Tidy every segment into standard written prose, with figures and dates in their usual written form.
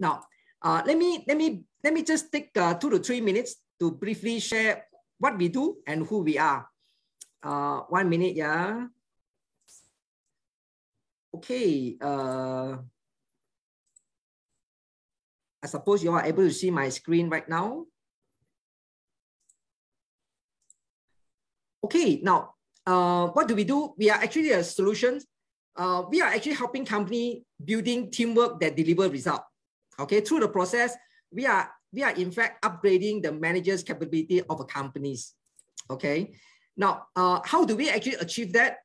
Now, let me just take 2 to 3 minutes to briefly share what we do and who we are. 1 minute, yeah. Okay. I suppose you are able to see my screen right now. Okay, now, what do? We are actually a solution. We are actually helping company building teamwork that deliver result. Okay, through the process, we are in fact upgrading the manager's capability of a companies. Okay, now, how do we actually achieve that?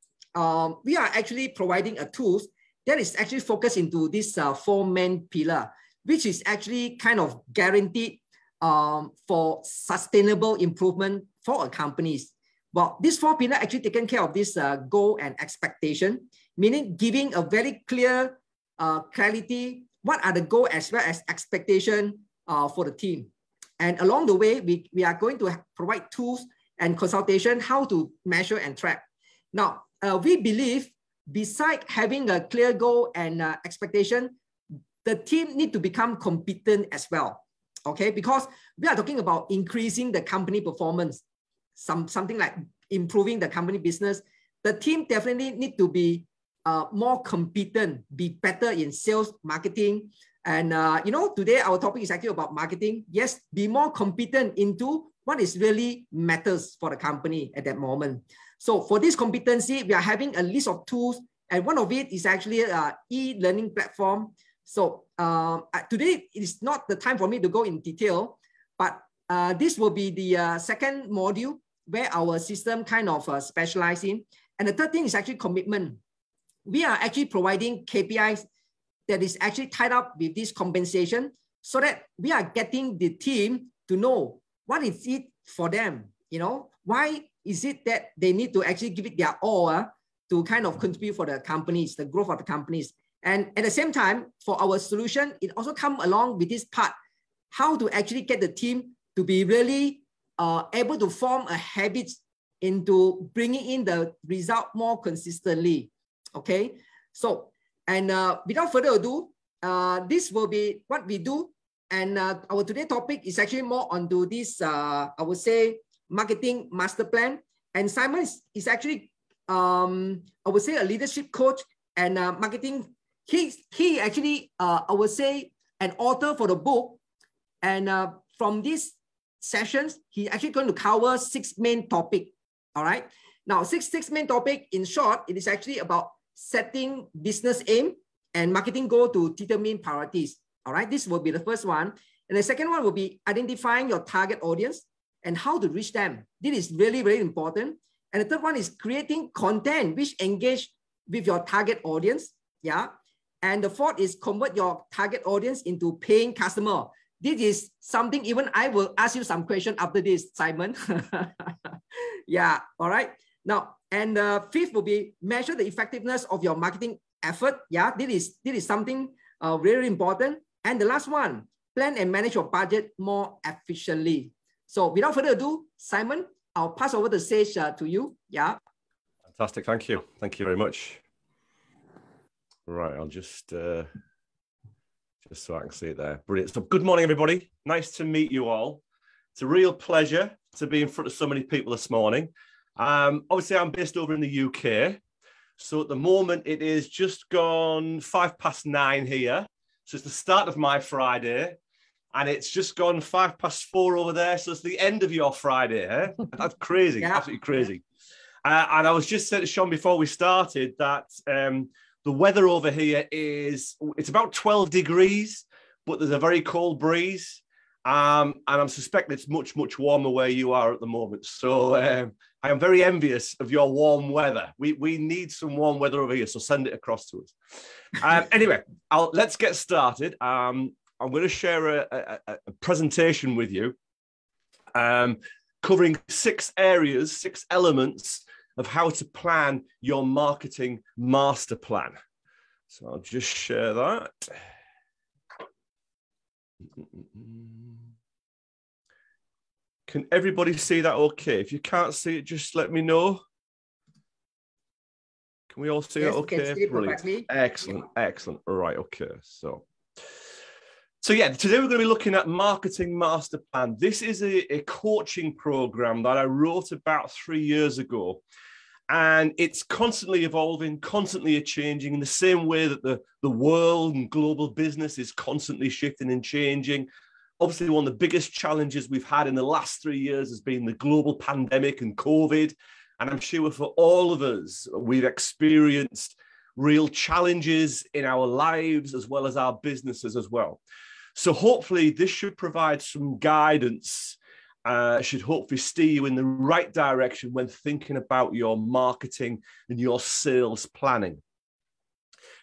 We are actually providing a tools that is actually focused into this 4-main pillar, which is actually kind of guaranteed for sustainable improvement for a companies. Well, this 4 pillar actually taken care of this goal and expectation, meaning giving a very clear clarity, what are the goal as well as expectation for the team. And along the way, we are going to provide tools and consultation, how to measure and track. Now, we believe besides having a clear goal and expectation, the team need to become competent as well. Okay, because we are talking about increasing the company performance, something like improving the company business. The team definitely need to be more competent, be better in sales, marketing. And you know, today our topic is actually about marketing. Yes, be more competent into what is really matters for the company at that moment. So for this competency, we are having a list of tools, and one of it is actually an e-learning platform. So today it is not the time for me to go in detail, but this will be the second module where our system kind of specialize in. And the third thing is actually commitment. We are actually providing KPIs that is actually tied up with this compensation, so that we are getting the team to know what is it for them. You know, why is it that they need to actually give it their all to kind of contribute for the companies, the growth of the companies. And at the same time, for our solution, it also comes along with this part, how to actually get the team to be really able to form a habit into bringing in the result more consistently. Okay, so, and without further ado, this will be what we do. And our today's topic is actually more onto this, I would say, marketing master plan. And Simon is actually, I would say, a leadership coach and marketing. He actually, I would say, an author for the book. And from these sessions, he actually going to cover 6 main topics. All right. Now, six main topic. In short, it is actually about setting business aim and marketing goal to determine priorities. All right. This will be the first one. And the second one will be identifying your target audience and how to reach them. This is really, very important. And the third one is creating content which engage with your target audience. Yeah. And the fourth is convert your target audience into paying customer. This is something even I will ask you some question after this, Simon. Yeah. All right. Now, and fifth will be measure the effectiveness of your marketing effort. Yeah. This is something really important. And the last one, plan and manage your budget more efficiently. So without further ado, Simon, I'll pass over the stage to you. Yeah. Fantastic. Thank you. Thank you very much. Right. I'll just so I can see it there. Brilliant. So good morning, everybody. Nice to meet you all. It's a real pleasure to be in front of so many people this morning. Obviously, I'm based over in the UK. So at the moment, it is just gone 9:05 here. So it's the start of my Friday. And it's just gone 4:05 over there. So it's the end of your Friday. Eh? That's crazy. Yeah. Absolutely crazy. And I was just saying to Sean before we started that the weather over here it's about 12 degrees, but there's a very cold breeze. And I'm suspecting it's much, much warmer where you are at the moment. So I am very envious of your warm weather. We need some warm weather over here, so send it across to us. Anyway, let's get started. I'm going to share a presentation with you covering 6 areas, 6 elements of how to plan your marketing master plan. So I'll just share that. Can everybody see that okay? If you can't see it, just let me know. Can we all see it okay? Brilliant. Excellent, excellent. All right, okay. So yeah, today we're going to be looking at Marketing Master Plan. This is a coaching program that I wrote about 3 years ago. And it's constantly evolving, constantly changing in the same way that the world and global business is constantly shifting and changing. Obviously, one of the biggest challenges we've had in the last 3 years has been the global pandemic and COVID. And I'm sure for all of us, we've experienced real challenges in our lives as well as our businesses as well. So hopefully this should provide some guidance, should hopefully steer you in the right direction when thinking about your marketing and your sales planning.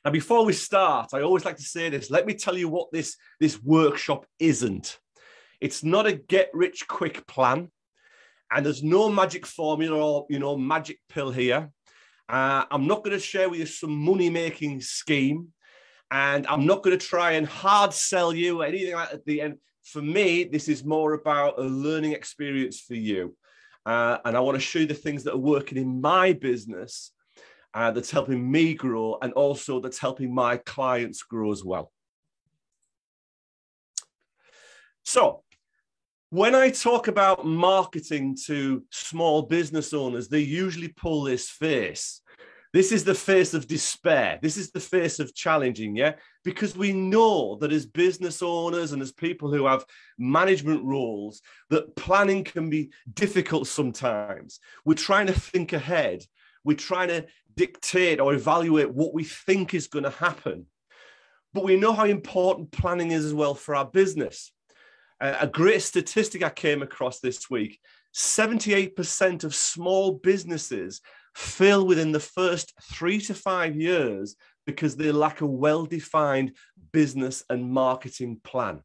Now, before we start, I always like to say this. Let me tell you what this workshop isn't. It's not a get-rich-quick plan, and there's no magic formula or magic pill here. I'm not going to share with you some money-making scheme, and I'm not going to try and hard sell you or anything like that at the end. For me, this is more about a learning experience for you, and I want to show you the things that are working in my business. That's helping me grow, and also that's helping my clients grow as well. So when I talk about marketing to small business owners, they usually pull this face. This is the face of despair. This is the face of challenging, yeah? Because we know that as business owners and as people who have management roles, that planning can be difficult sometimes. We're trying to think ahead. We're trying to dictate or evaluate what we think is going to happen. But we know how important planning is as well for our business. A great statistic I came across this week, 78% of small businesses fail within the first 3 to 5 years because they lack a well-defined business and marketing plan.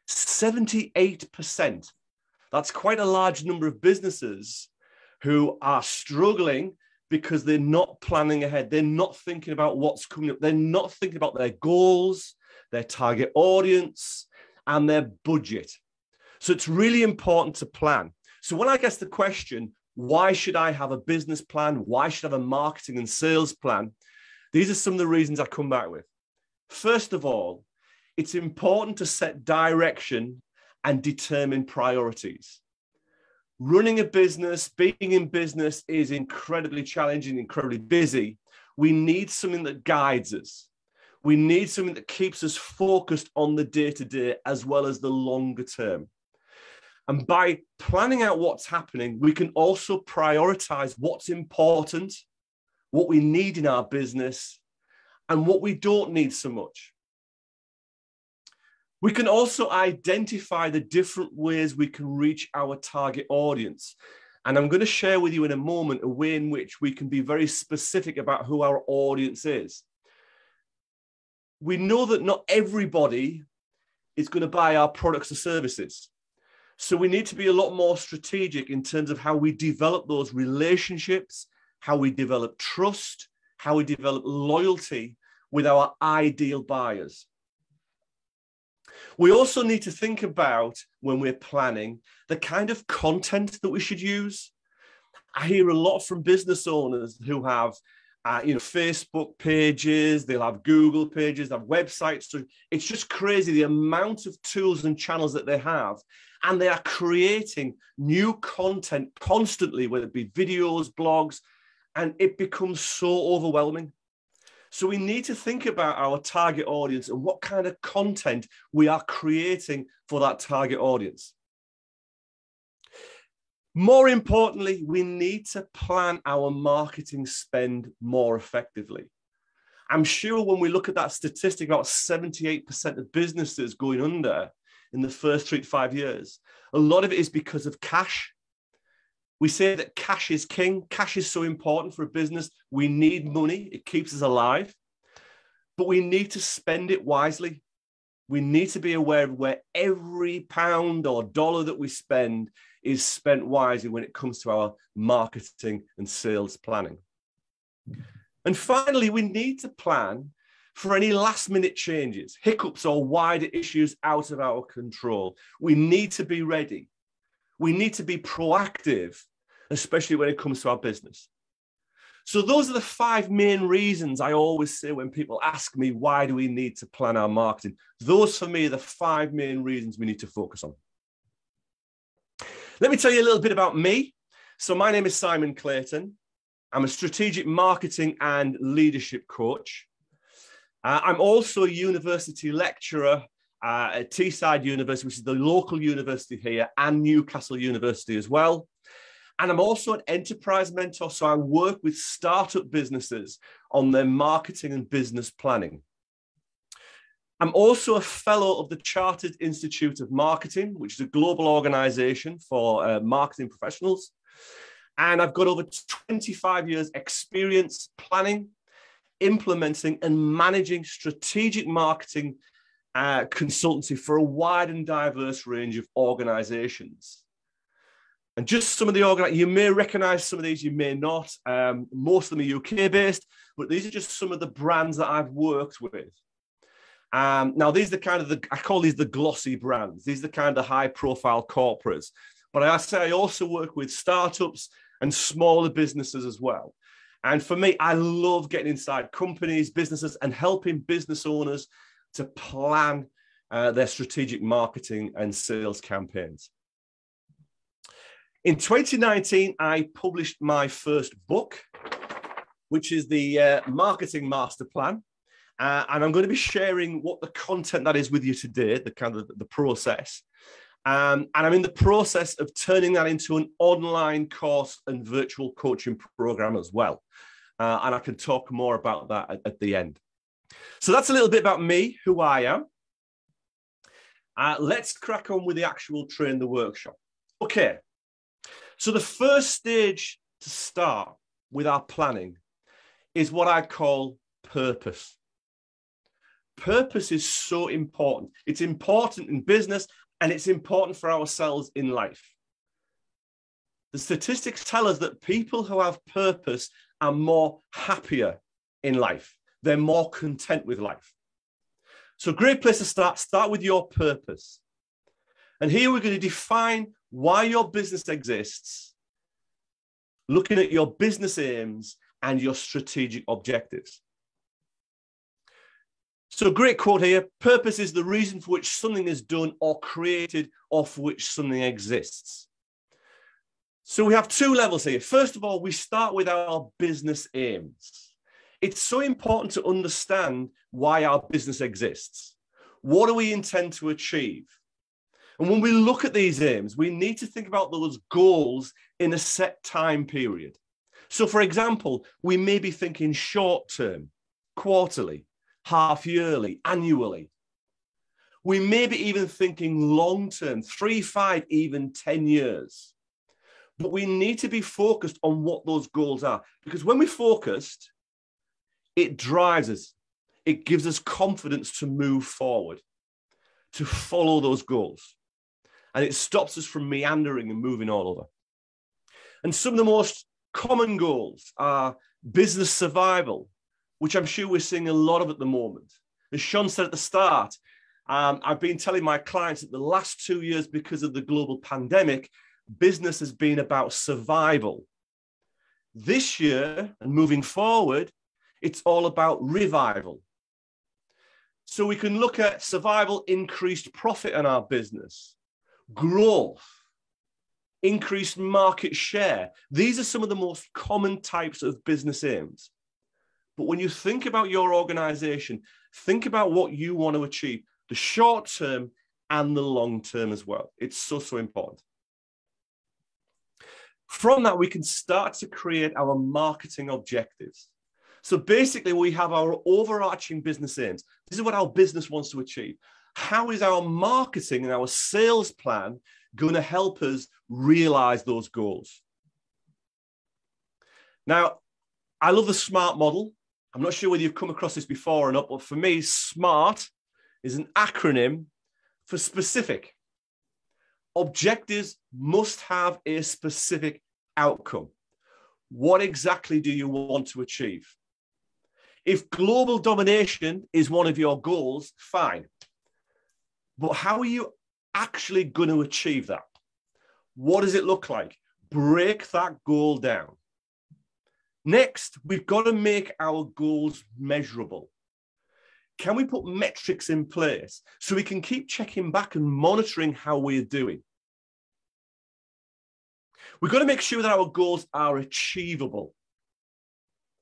78%. That's quite a large number of businesses who are struggling because they're not planning ahead. They're not thinking about what's coming up. They're not thinking about their goals, their target audience, and their budget. So it's really important to plan. So when I guess the question, why should I have a business plan? Why should I have a marketing and sales plan? These are some of the reasons I come back with. First of all, it's important to set direction and determine priorities. Running a business, being in business is incredibly challenging, incredibly busy. We need something that guides us. We need something that keeps us focused on the day-to-day as well as the longer term. And by planning out what's happening, we can also prioritize what's important, what we need in our business, and what we don't need so much. We can also identify the different ways we can reach our target audience. And I'm going to share with you in a moment a way in which we can be very specific about who our audience is. We know that not everybody is going to buy our products or services. So we need to be a lot more strategic in terms of how we develop those relationships, how we develop trust, how we develop loyalty with our ideal buyers. We also need to think about, when we're planning, the kind of content that we should use. I hear a lot from business owners who have Facebook pages, they'll have Google pages, they have websites. So it's just crazy the amount of tools and channels that they have. And they are creating new content constantly, whether it be videos, blogs, and it becomes so overwhelming. So we need to think about our target audience and what kind of content we are creating for that target audience. More importantly, we need to plan our marketing spend more effectively. I'm sure when we look at that statistic, about 78% of businesses going under in the first 3 to 5 years, a lot of it is because of cash. We say that cash is king. Cash is so important for a business. We need money. It keeps us alive. But we need to spend it wisely. We need to be aware of where every pound or dollar that we spend is spent wisely when it comes to our marketing and sales planning. And finally, we need to plan for any last-minute changes, hiccups, or wider issues out of our control. We need to be ready. We need to be proactive, especially when it comes to our business. So those are the 5 main reasons I always say when people ask me, why do we need to plan our marketing? Those for me are the 5 main reasons we need to focus on. Let me tell you a little bit about me. So my name is Simon Clayton. I'm a strategic marketing and leadership coach. I'm also a university lecturer at Teesside University, which is the local university here, and Newcastle University as well. And I'm also an enterprise mentor, so I work with startup businesses on their marketing and business planning. I'm also a fellow of the Chartered Institute of Marketing, which is a global organization for marketing professionals. And I've got over 25 years experience planning, implementing and managing strategic marketing consultancy for a wide and diverse range of organizations. And just some of the organizations, you may recognize some of these, you may not. Most of them are UK based, but these are just some of the brands that I've worked with. Now, these are the kind of I call these the glossy brands. These are the kind of high profile corporates. But I say I also work with startups and smaller businesses as well. And for me, I love getting inside companies, businesses, and helping business owners to plan their strategic marketing and sales campaigns. In 2019, I published my first book, which is the Marketing Masterplan. And I'm going to be sharing what the content that is with you today, the kind of the process. And I'm in the process of turning that into an online course and virtual coaching program as well. And I can talk more about that at the end. So that's a little bit about me, who I am. Let's crack on with the actual Train the Workshop. Okay. So the first stage to start with our planning is what I call purpose. Purpose is so important. It's important in business and it's important for ourselves in life. The statistics tell us that people who have purpose are more happier in life. They're more content with life. So a great place to start with your purpose. And here we're going to define why your business exists, looking at your business aims and your strategic objectives. So a great quote here, purpose is the reason for which something is done or created or for which something exists. So we have 2 levels here. First of all, we start with our business aims. It's so important to understand why our business exists. What do we intend to achieve? And when we look at these aims, we need to think about those goals in a set time period. So for example, we may be thinking short term, quarterly, half yearly, annually. We may be even thinking long term, 3, 5, even 10 years. But we need to be focused on what those goals are, because when we're focused, it drives us. It gives us confidence to move forward, to follow those goals. And it stops us from meandering and moving all over. And some of the most common goals are business survival, which I'm sure we're seeing a lot of at the moment. As Sean said at the start, I've been telling my clients that the last 2 years, because of the global pandemic, business has been about survival. This year and moving forward, it's all about revival. So we can look at survival, increased profit in our business, growth, increased market share. These are some of the most common types of business aims. But when you think about your organization, think about what you want to achieve, the short term and the long term as well. It's so, so important. From that, we can start to create our marketing objectives. So basically, we have our overarching business aims. This is what our business wants to achieve. How is our marketing and our sales plan going to help us realize those goals? Now, I love the SMART model. I'm not sure whether you've come across this before or not, but for me, SMART is an acronym for specific. Objectives must have a specific outcome. What exactly do you want to achieve? If global domination is one of your goals, fine. But how are you actually going to achieve that? What does it look like? Break that goal down. Next, we've got to make our goals measurable. Can we put metrics in place so we can keep checking back and monitoring how we're doing? We've got to make sure that our goals are achievable.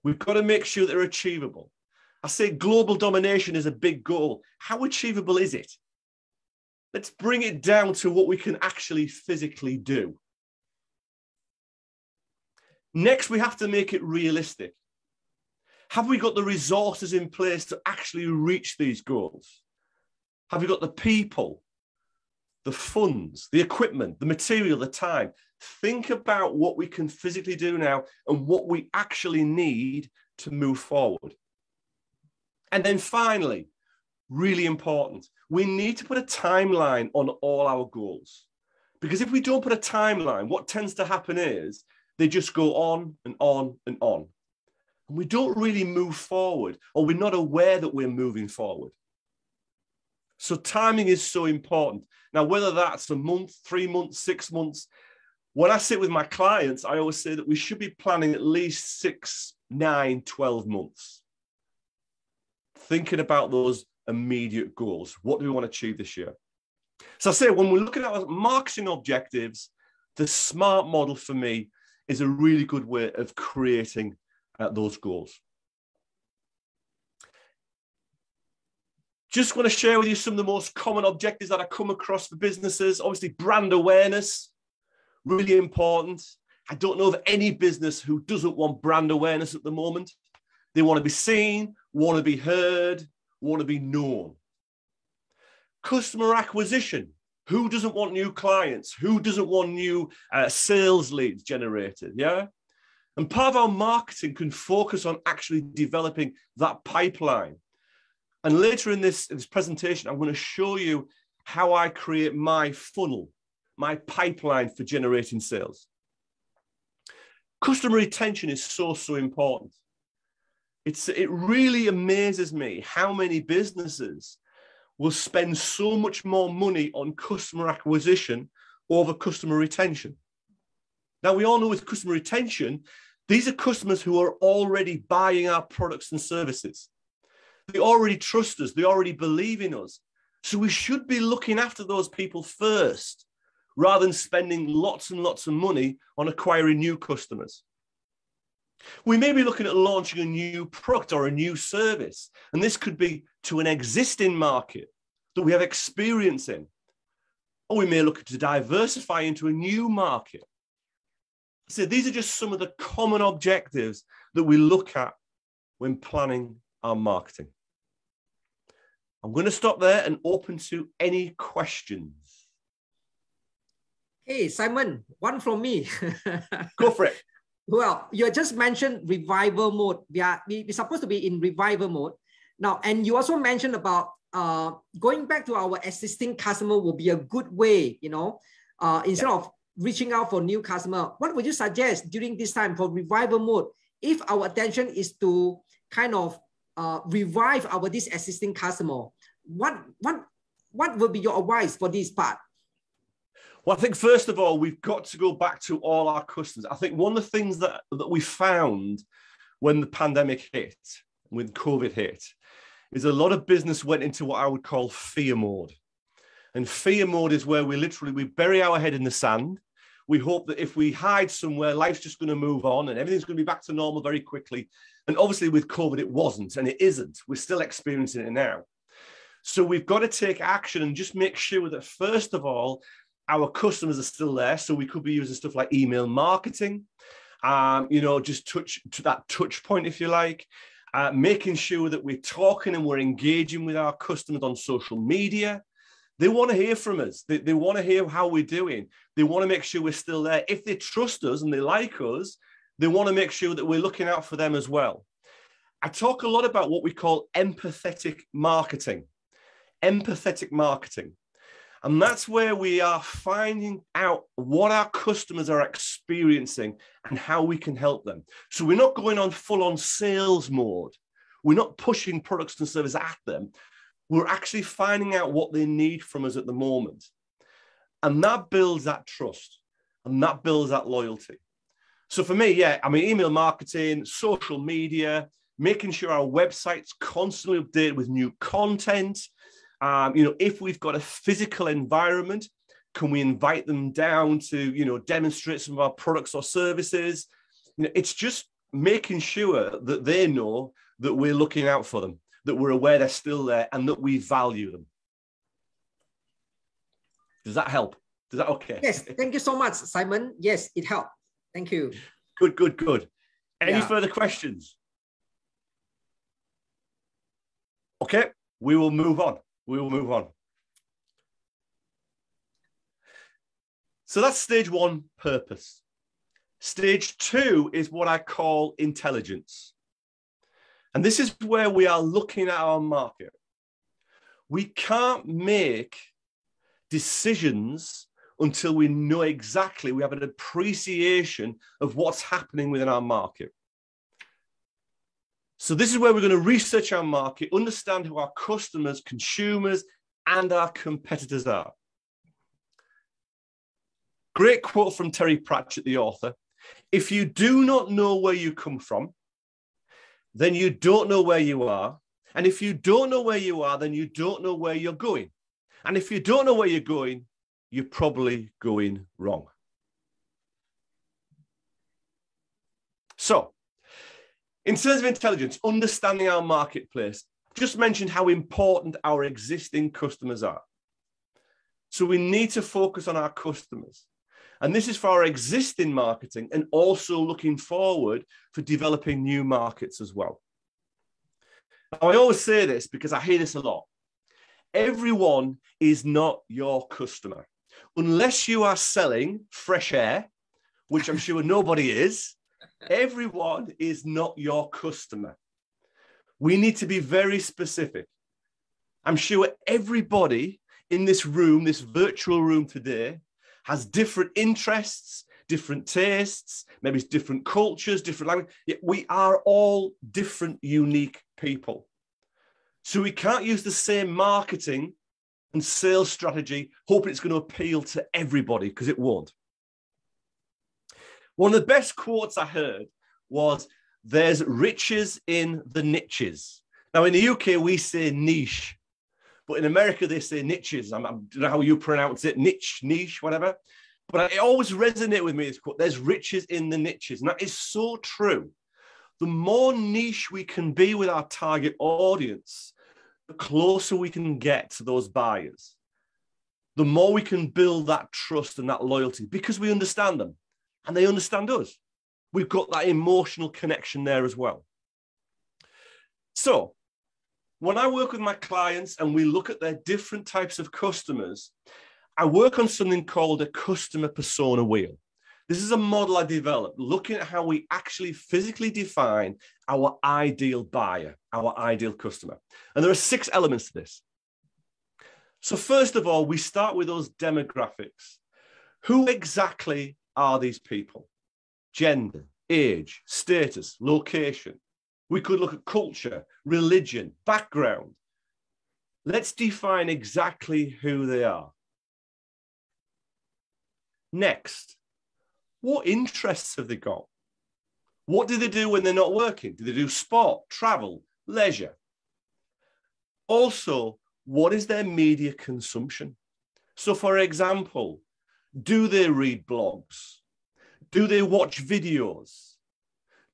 We've got to make sure they're achievable. I say global domination is a big goal. How achievable is it? Let's bring it down to what we can actually physically do. Next, we have to make it realistic. Have we got the resources in place to actually reach these goals? Have we got the people, the funds, the equipment, the material, the time? Think about what we can physically do now and what we actually need to move forward. And then finally, really important, we need to put a timeline on all our goals. Because if we don't put a timeline, what tends to happen is they just go on and on and on. And we don't really move forward, or we're not aware that we're moving forward. So timing is so important. Now, whether that's a month, 3 months, 6 months, when I sit with my clients, I always say that we should be planning at least 6, 9, 12 months. Thinking about those immediate goals. What do we want to achieve this year? So I say, when we're looking at our marketing objectives, the SMART model for me is a really good way of creating those goals. Just want to share with you some of the most common objectives that I come across for businesses. Obviously, brand awareness, really important. I don't know of any business who doesn't want brand awareness at the moment. They want to be seen, want to be heard, want to be known. Customer acquisition. Who doesn't want new clients? Who doesn't want new sales leads generated? Yeah. And part of our marketing can focus on actually developing that pipeline. And later in this presentation, I'm going to show you how I create my funnel, my pipeline for generating sales. Customer retention is so, so important. It really amazes me how many businesses will spend so much more money on customer acquisition over customer retention. Now, we all know with customer retention, these are customers who are already buying our products and services. They already trust us. They already believe in us. So we should be looking after those people first, rather than spending lots and lots of money on acquiring new customers. We may be looking at launching a new product or a new service, and this could be to an existing market that we have experience in. Or we may look to diversify into a new market. So these are just some of the common objectives that we look at when planning our marketing. I'm going to stop there and open to any questions. Hey, Simon, one from me. Go for it. Well, you just mentioned revival mode. We're supposed to be in revival mode. Now, and you also mentioned about going back to our existing customer will be a good way, instead of reaching out for new customer. What would you suggest during this time for revival mode if our attention is to kind of revive this existing customer? What would be your advice for this part? Well, I think first of all, we've got to go back to all our customers. I think one of the things that we found when the pandemic hit, when COVID hit, is a lot of business went into what I would call fear mode. And fear mode is where we bury our head in the sand. We hope that if we hide somewhere, life's just going to move on and everything's going to be back to normal very quickly. And obviously with COVID, it wasn't, and it isn't. We're still experiencing it now. So we've got to take action and just make sure that, first of all, our customers are still there. So we could be using stuff like email marketing, just touch point, if you like, making sure that we're talking and we're engaging with our customers on social media. They want to hear from us. They want to hear how we're doing. They want to make sure we're still there. If they trust us and they like us, they want to make sure that we're looking out for them as well. I talk a lot about what we call empathetic marketing. Empathetic marketing. And that's where we are finding out what our customers are experiencing and how we can help them. So we're not going on full-on sales mode. We're not pushing products and services at them. We're actually finding out what they need from us at the moment. And that builds that trust and that builds that loyalty. So for me, yeah, I mean, email marketing, social media, making sure our website's constantly updated with new content. If we've got a physical environment, can we invite them down to, demonstrate some of our products or services? It's just making sure that they know that we're looking out for them, that we're aware they're still there, and that we value them. Does that help? Is that okay? Yes, thank you so much, Simon. Yes, it helped. Thank you. Good. Any further questions? Okay, we will move on. So that's stage one, purpose. Stage two is what I call intelligence. And this is where we are looking at our market. We can't make decisions until we know exactly, we have an appreciation of what's happening within our market. So this is where we're going to research our market, understand who our customers, consumers, and our competitors are. Great quote from Terry Pratchett, the author. If you do not know where you come from, then you don't know where you are. And if you don't know where you are, then you don't know where you're going. And if you don't know where you're going, you're probably going wrong. So, in terms of intelligence, understanding our marketplace, just mentioned how important our existing customers are. So we need to focus on our customers. And this is for our existing marketing and also looking forward for developing new markets as well. Now, I always say this because I hear this a lot. Everyone is not your customer. Unless you are selling fresh air, which I'm sure nobody is, everyone is not your customer. We need to be very specific. I'm sure everybody in this room, this virtual room today, has different interests, different tastes, maybe it's different cultures, different language. Yet we are all different, unique people. So we can't use the same marketing and sales strategy, hoping it's going to appeal to everybody, because it won't. One of the best quotes I heard was, "There's riches in the niches." Now, in the UK, we say niche, but in America, they say niches. I don't know how you pronounce it, niche, whatever. But it always resonated with me, this quote, "There's riches in the niches." And that is so true. The more niche we can be with our target audience, the closer we can get to those buyers. The more we can build that trust and that loyalty, because we understand them and they understand us. We've got that emotional connection there as well. So when I work with my clients and we look at their different types of customers, I work on something called a customer persona wheel. This is a model I developed looking at how we actually physically define our ideal buyer, our ideal customer. And there are 6 elements to this. So first of all, we start with those demographics. Who exactly are these people? Gender, age, status, location. We could look at culture, religion, background. Let's define exactly who they are. Next, what interests have they got? What do they do when they're not working? Do they do sport, travel, leisure? Also, what is their media consumption? So, for example, do they read blogs? Do they watch videos?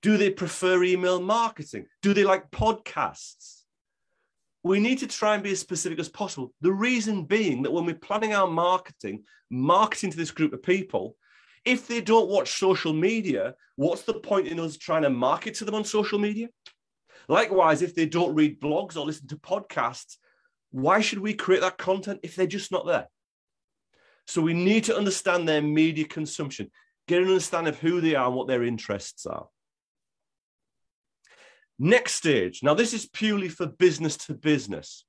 Do they prefer email marketing? Do they like podcasts? We need to try and be as specific as possible. The reason being that when we're planning our marketing to this group of people, if they don't watch social media, what's the point in us trying to market to them on social media? Likewise, if they don't read blogs or listen to podcasts, why should we create that content if they're just not there? So we need to understand their media consumption, get an understanding of who they are and what their interests are. Next stage. Now, this is purely for business to business.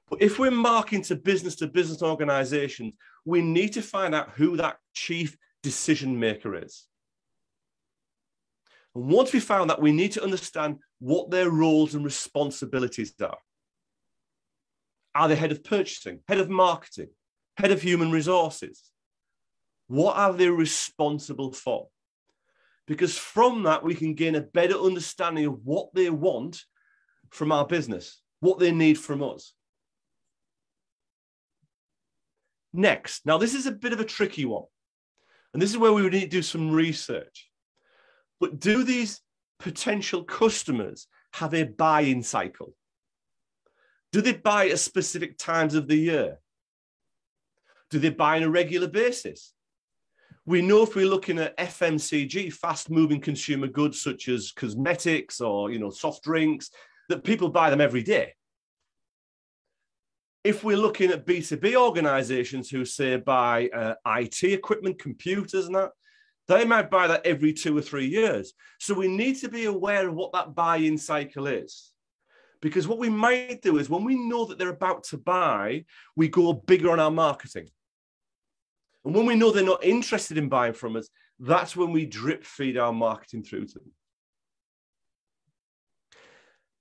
But if we're marketing to business organizations, we need to find out who that chief decision maker is. And once we found that, we need to understand what their roles and responsibilities are. Are they head of purchasing, head of marketing, head of human resources? What are they responsible for? because from that, we can gain a better understanding of what they want from our business, what they need from us. Next, now this is a bit of a tricky one, and this is where we would need to do some research. But do these potential customers have a buy-in cycle? Do they buy at specific times of the year? Do they buy on a regular basis? We know if we're looking at FMCG, fast-moving consumer goods such as cosmetics or soft drinks, that people buy them every day. If we're looking at B2B organizations who say buy IT equipment, computers and that, they might buy that every 2 or 3 years. So we need to be aware of what that buy-in cycle is. Because what we might do is when we know that they're about to buy, we go bigger on our marketing. And when we know they're not interested in buying from us, that's when we drip feed our marketing through to them.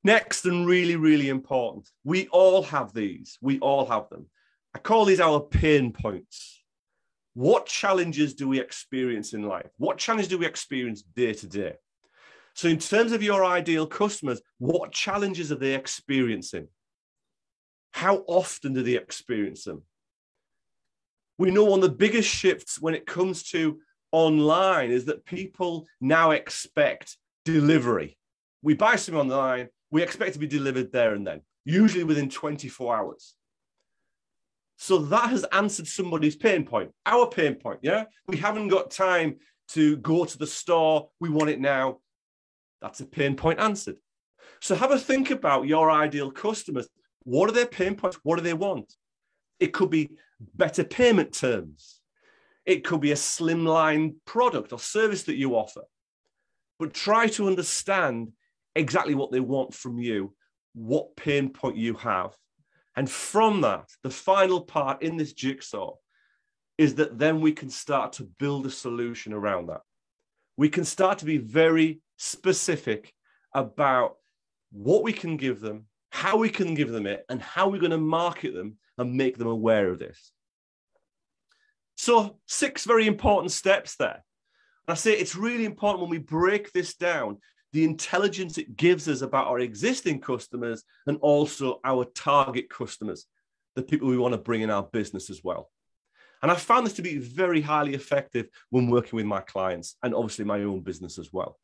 Next, and really, really important, we all have these. We all have them. I call these our pain points. What challenges do we experience in life? What challenges do we experience day to day? So in terms of your ideal customers, what challenges are they experiencing? How often do they experience them? We know one of the biggest shifts when it comes to online is that people now expect delivery. We buy something online, we expect to be delivered there and then, usually within 24 hours. So that has answered somebody's pain point, our pain point, yeah? We haven't got time to go to the store, we want it now. That's a pain point answered. So have a think about your ideal customers. What are their pain points? What do they want? It could be better payment terms. It could be a slimline product or service that you offer. But try to understand exactly what they want from you, what pain point you have. And from that, the final part in this jigsaw is that then we can start to build a solution around that. We can start to be very specific about what we can give them, how we can give them it, and how we're going to market them and make them aware of this. So 6 very important steps there. And I say it's really important when we break this down, the intelligence it gives us about our existing customers and also our target customers, the people we want to bring in our business as well. And I found this to be very highly effective when working with my clients and obviously my own business as well.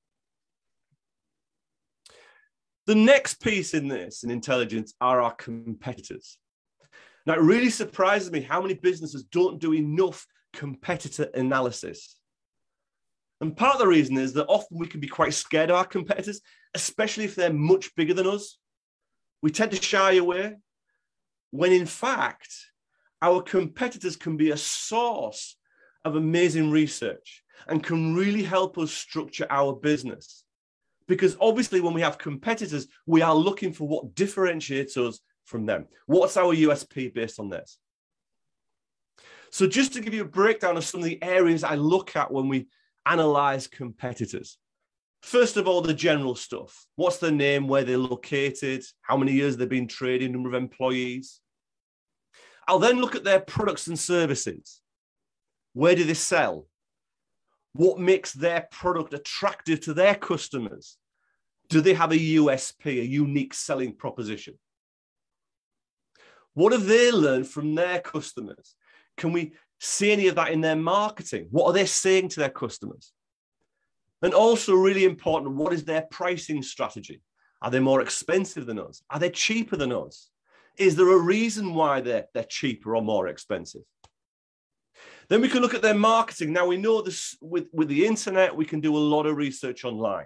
The next piece in this, in intelligence, are our competitors. Now, it really surprises me how many businesses don't do enough competitor analysis. And part of the reason is that often we can be quite scared of our competitors, especially if they're much bigger than us. We tend to shy away, when in fact, our competitors can be a source of amazing research and can really help us structure our business. Because obviously when we have competitors, we are looking for what differentiates us from them. What's our USP based on this? So just to give you a breakdown of some of the areas I look at when we analyze competitors. First of all, the general stuff. What's their name, where they're located, how many years they've been trading, number of employees. I'll then look at their products and services. Where do they sell? What makes their product attractive to their customers? Do they have a USP, a unique selling proposition? What have they learned from their customers? Can we see any of that in their marketing? What are they saying to their customers? And also really important, what is their pricing strategy? Are they more expensive than us? Are they cheaper than us? Is there a reason why they're cheaper or more expensive? Then we can look at their marketing. Now we know this with the internet, we can do a lot of research online.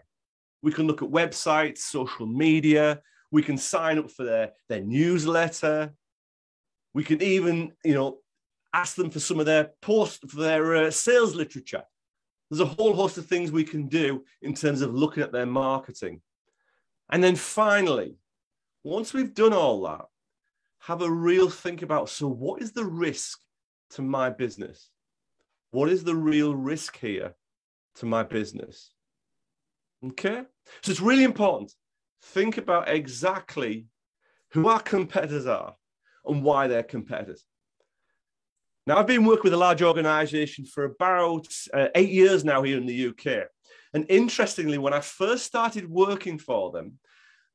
We can look at websites, social media. We can sign up for their newsletter. We can even, ask them for some of their sales literature. There's a whole host of things we can do in terms of looking at their marketing. And then finally, once we've done all that, have a real think about, so what is the risk to my business? What is the real risk here to my business? Okay? So it's really important. Think about exactly who our competitors are and why they're competitors. Now, I've been working with a large organization for about 8 years now here in the UK. And interestingly, when I first started working for them,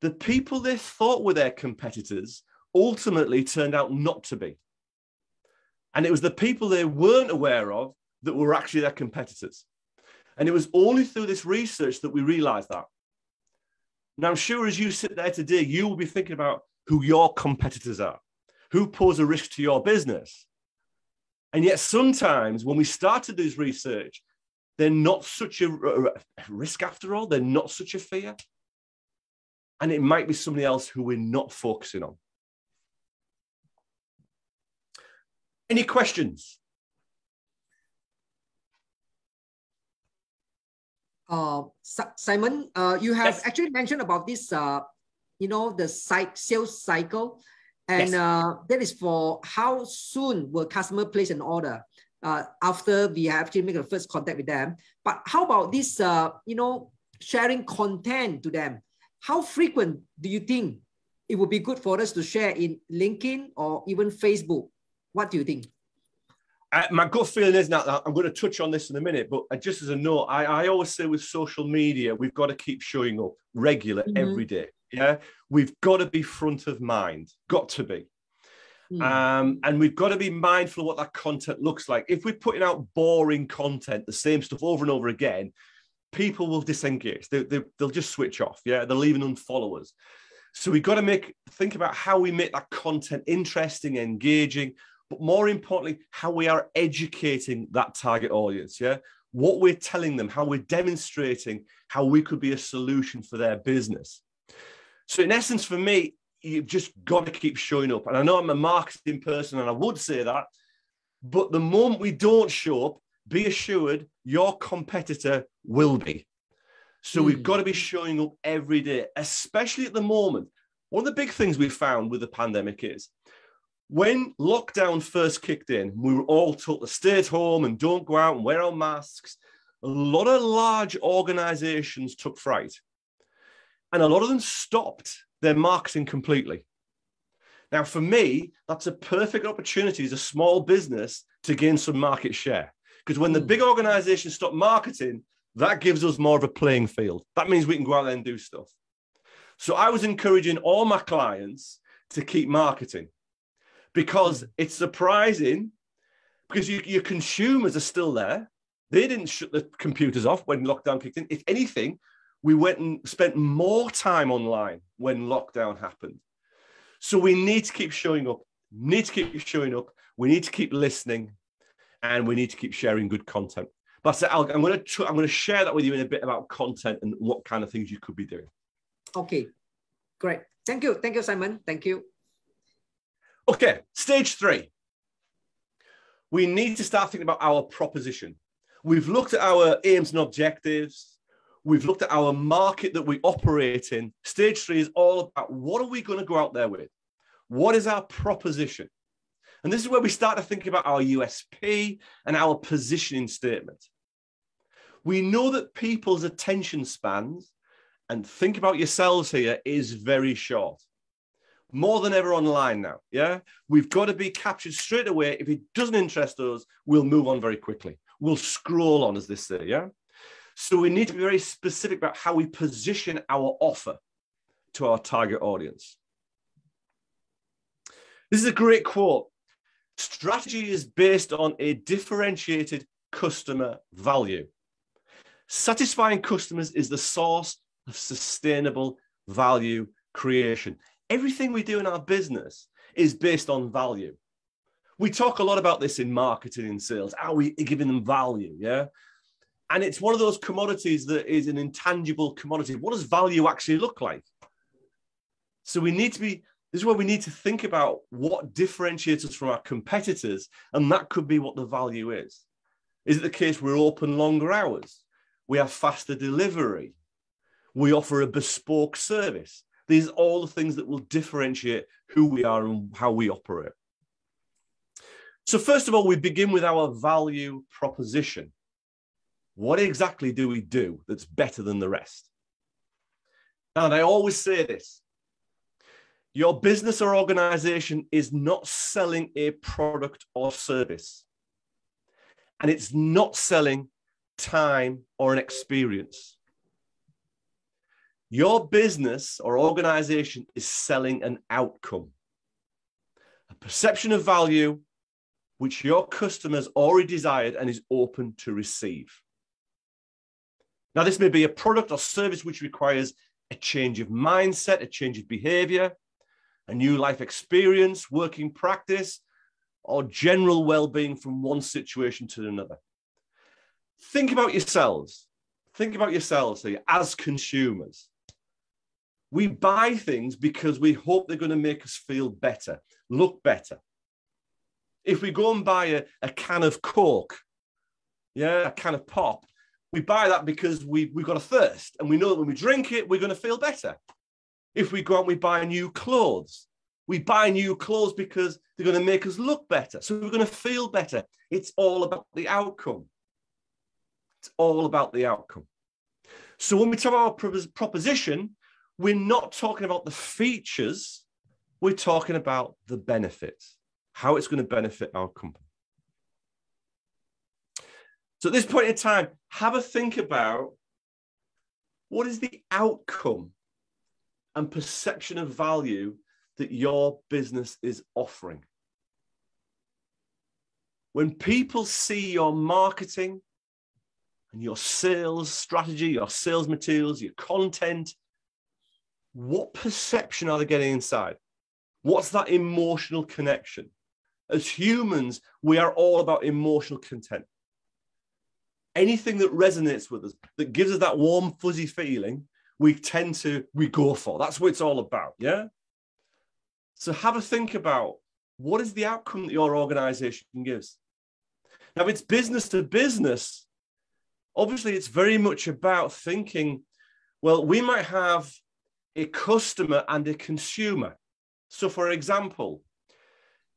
the people they thought were their competitors ultimately turned out not to be. And it was the people they weren't aware of that were actually their competitors. And it was only through this research that we realized that. Now, I'm sure as you sit there today, you will be thinking about who your competitors are, who pose a risk to your business. And yet sometimes when we start to do this research, they're not such a risk after all. They're not such a fear. And it might be somebody else who we're not focusing on. Any questions? Simon, you have Yes. actually mentioned about this, the sales cycle, and Yes. that is for how soon will customer place an order after we have actually made the first contact with them. But how about this, sharing content to them? How frequent do you think it would be good for us to share in LinkedIn or even Facebook? What do you think? My gut feeling is now, I'm going to touch on this in a minute, but just as a note, I always say with social media, we've got to keep showing up regular every day. Yeah, we've got to be front of mind, got to be. And we've got to be mindful of what that content looks like. If we're putting out boring content, the same stuff over and over again, people will disengage. They'll just switch off. Yeah, they'll even unfollow us. So we've got to think about how we make that content interesting, engaging, but more importantly, how we are educating that target audience. Yeah, what we're telling them, how we're demonstrating how we could be a solution for their business. So in essence, for me, you've just got to keep showing up. And I know I'm a marketing person and I would say that, but the moment we don't show up, be assured your competitor will be. So we've got to be showing up every day, especially at the moment. One of the big things we found with the pandemic is when lockdown first kicked in, we were all told to stay at home and don't go out and wear our masks. A lot of large organizations took fright. And a lot of them stopped their marketing completely. Now, for me, that's a perfect opportunity as a small business to gain some market share. Because when the big organizations stop marketing, that gives us more of a playing field. That means we can go out there and do stuff. So I was encouraging all my clients to keep marketing because it's surprising because your consumers are still there. They didn't shut the computers off when lockdown kicked in. If anything, we went and spent more time online when lockdown happened. So we need to keep showing up, we need to keep listening, and we need to keep sharing good content. But I'm going to share that with you in a bit about content and what kind of things you could be doing. Okay, great. Thank you. Thank you, Simon. Thank you. Okay, stage 3. We need to start thinking about our proposition. We've looked at our aims and objectives. We've looked at our market that we operate in. Stage 3 is all about what are we going to go out there with? What is our proposition? And this is where we start to think about our USP and our positioning statement. We know that people's attention spans, and think about yourselves here, is very short. More than ever online now, yeah? We've got to be captured straight away. If it doesn't interest us, we'll move on very quickly. We'll scroll on, as they say, yeah? So we need to be very specific about how we position our offer to our target audience. This is a great quote. Strategy is based on a differentiated customer value. Satisfying customers is the source of sustainable value creation. Everything we do in our business is based on value. We talk a lot about this in marketing and sales. Are we giving them value? Yeah. And it's one of those commodities that is an intangible commodity. What does value actually look like? So this is where we need to think about what differentiates us from our competitors, and that could be what the value is. Is it the case we're open longer hours? We have faster delivery. We offer a bespoke service. These are all the things that will differentiate who we are and how we operate. So first of all, we begin with our value proposition. What exactly do we do that's better than the rest? And I always say this. Your business or organization is not selling a product or service. And it's not selling time, or an experience. Your business or organization is selling an outcome, a perception of value which your customers already desired and is open to receive. Now, this may be a product or service which requires a change of mindset, a change of behavior, a new life experience, working practice, or general well-being from one situation to another. Think about yourselves. Think about yourselves here as consumers. We buy things because we hope they're going to make us feel better, look better. If we go and buy a can of Coke, a can of pop, we buy that because we've got a thirst and we know that when we drink it, we're going to feel better. If we go out and we buy new clothes, we buy new clothes because they're going to make us look better. So we're going to feel better. It's all about the outcome. It's all about the outcome. So when we talk about our proposition, we're not talking about the features. We're talking about the benefits, how it's going to benefit our company. So at this point in time, have a think about what is the outcome and perception of value that your business is offering. When people see your marketing and your sales strategy, your sales materials, your content, what perception are they getting inside? What's that emotional connection? As humans, we are all about emotional content. Anything that resonates with us, that gives us that warm, fuzzy feeling, we go for. That's what it's all about, yeah? So have a think about what is the outcome that your organization gives. Now, if it's business to business, obviously it's very much about thinking, well, we might have a customer and a consumer. So for example,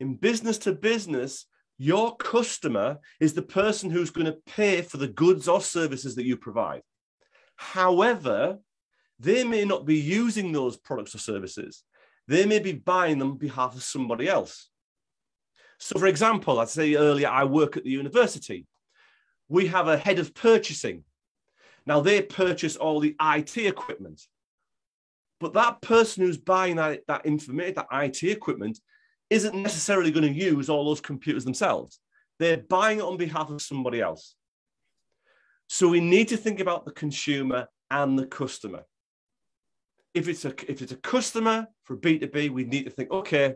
in business to business, your customer is the person who's going to pay for the goods or services that you provide. However, they may not be using those products or services. They may be buying them on behalf of somebody else. So for example, I'd say earlier, I work at the university. We have a head of purchasing. Now they purchase all the IT equipment. But that person who's buying that information, that IT equipment, isn't necessarily going to use all those computers themselves. They're buying it on behalf of somebody else. So we need to think about the consumer and the customer. If it's a customer for B2B, we need to think, okay,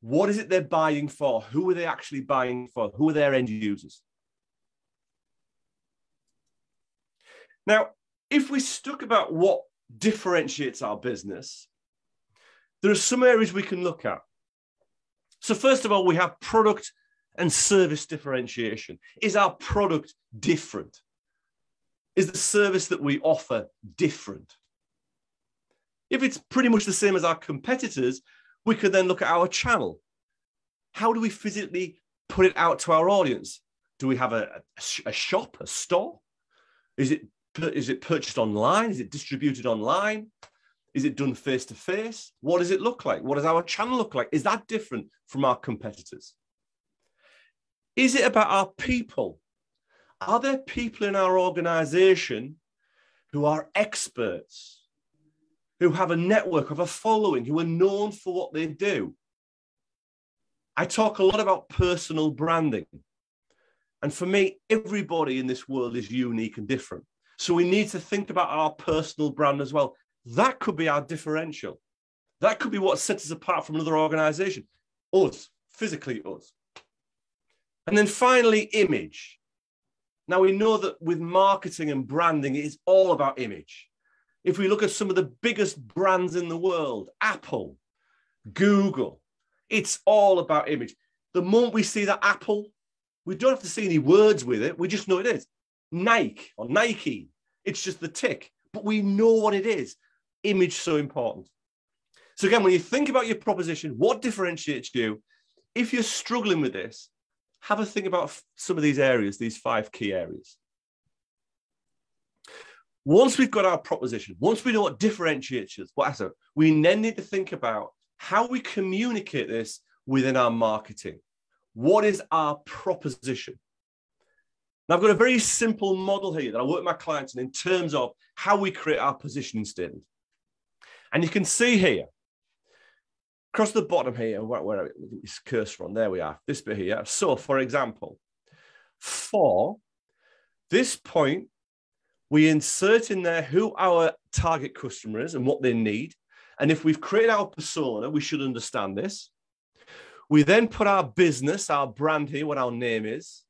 what is it they're buying for? Who are they actually buying for? Who are their end users? Now, if we stuck about what differentiates our business, there are some areas we can look at. So first of all, we have product and service differentiation. Is our product different? Is the service that we offer different? If it's pretty much the same as our competitors, we could then look at our channel. How do we physically put it out to our audience? Do we have a shop, a store? Is it purchased online? Is it distributed online? Is it done face-to-face? What does it look like? What does our channel look like? Is that different from our competitors? Is it about our people? Are there people in our organization who are experts, who have a network of a following, who are known for what they do? I talk a lot about personal branding. And for me, everybody in this world is unique and different. So we need to think about our personal brand as well. That could be our differential. That could be what sets us apart from another organization. Us, physically us. And then finally, image. Now we know that with marketing and branding, it is all about image. If we look at some of the biggest brands in the world, Apple, Google, it's all about image. The moment we see that Apple, we don't have to see any words with it. We just know it is. Nike or Nike, it's just the tick, but we know what it is. Image so important. So again, when you think about your proposition, what differentiates you? If you're struggling with this, have a think about some of these areas, these 5 key areas. Once we've got our proposition, once we know what differentiates us, we then need to think about how we communicate this within our marketing. What is our proposition? Now, I've got a very simple model here that I work with my clients in terms of how we create our positioning statement. And you can see here, across the bottom here, where this cursor on, there we are, this bit here. So, for example, for this point, we insert in there who our target customer is and what they need. And if we've created our persona, we should understand this. We then put our business, our brand here, what our name is,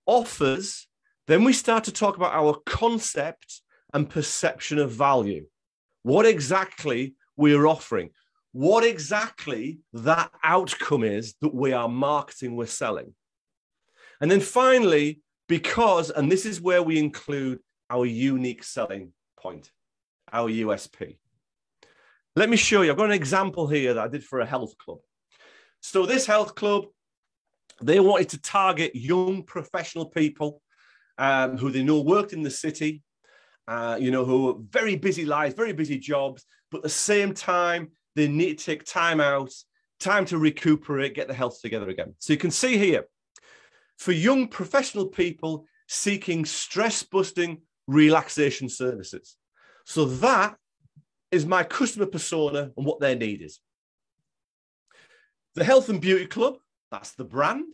offers. Then we start to talk about our concept and perception of value. What exactly we're offering. What exactly that outcome is that we are marketing, we're selling. And then finally, because, and this is where we include our unique selling point, our USP. Let me show you. I've got an example here that I did for a health club. So this health club, they wanted to target young professional people who they know worked in the city, who are very busy lives, very busy jobs, but at the same time, they need to take time out, time to recuperate, get their health together again. So you can see here, for young professional people seeking stress-busting relaxation services. So that is my customer persona and what their need is. The Health and Beauty Club, that's the brand,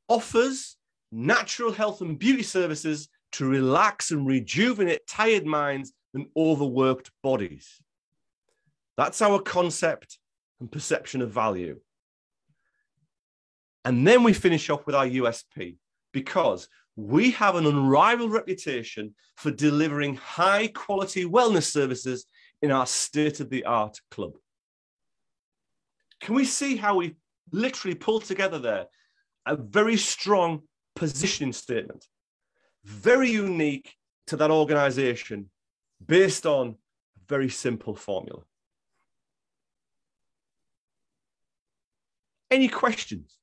offers natural health and beauty services to relax and rejuvenate tired minds and overworked bodies. That's our concept and perception of value. And then we finish off with our USP, because we have an unrivaled reputation for delivering high quality wellness services in our state-of-the-art club. Can we see how we literally pulled together there a very strong positioning statement, very unique to that organization, based on a very simple formula? Any questions?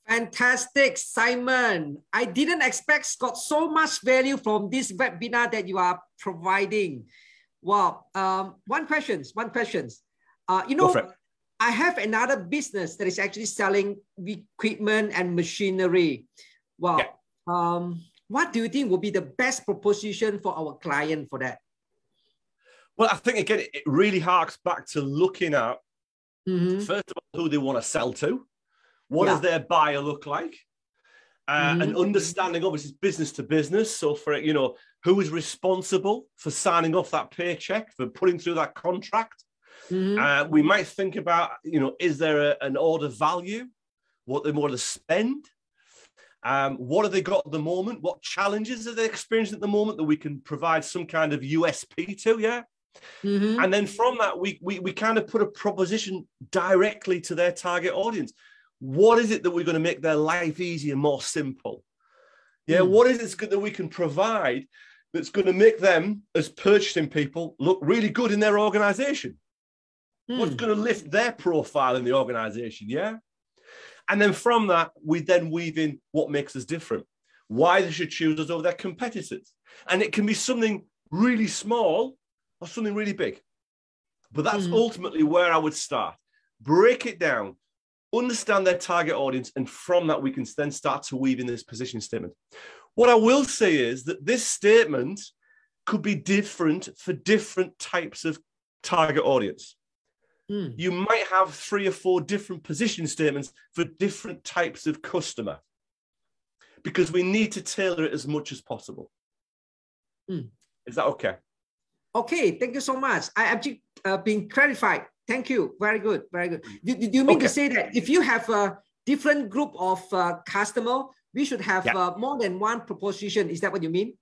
Fantastic, Simon. I didn't expect got so much value from this webinar that you are providing. Wow. One question. I have another business that is actually selling equipment and machinery. Wow. Yeah. What do you think will be the best proposition for our client for that? Well, I think, again, it really harks back to looking at, first of all, who they want to sell to. What does their buyer look like? And understanding, obviously, business to business. So for, who is responsible for signing off that paycheck, for putting through that contract? We might think about, is there an order value? What they want to spend? What have they got at the moment? What challenges are they experiencing at the moment that we can provide some kind of USP to? Yeah. And then from that, we kind of put a proposition directly to their target audience. What is it that we're going to make their life easier, more simple? Yeah. What is it that we can provide that's going to make them, as purchasing people, look really good in their organization? What's going to lift their profile in the organization? Yeah. And then from that, we then weave in what makes us different, why they should choose us over their competitors. And it can be something really small or something really big. But that's ultimately where I would start. Break it down, understand their target audience, and from that, we can then start to weave in this position statement. What I will say is that this statement could be different for different types of target audience. You might have 3 or 4 different position statements for different types of customer, because we need to tailor it as much as possible. Is that okay? Okay, thank you so much. I actually been clarified. Thank you. Very good. Very good. Do you mean to say that if you have a different group of customer, we should have more than one proposition? Is that what you mean?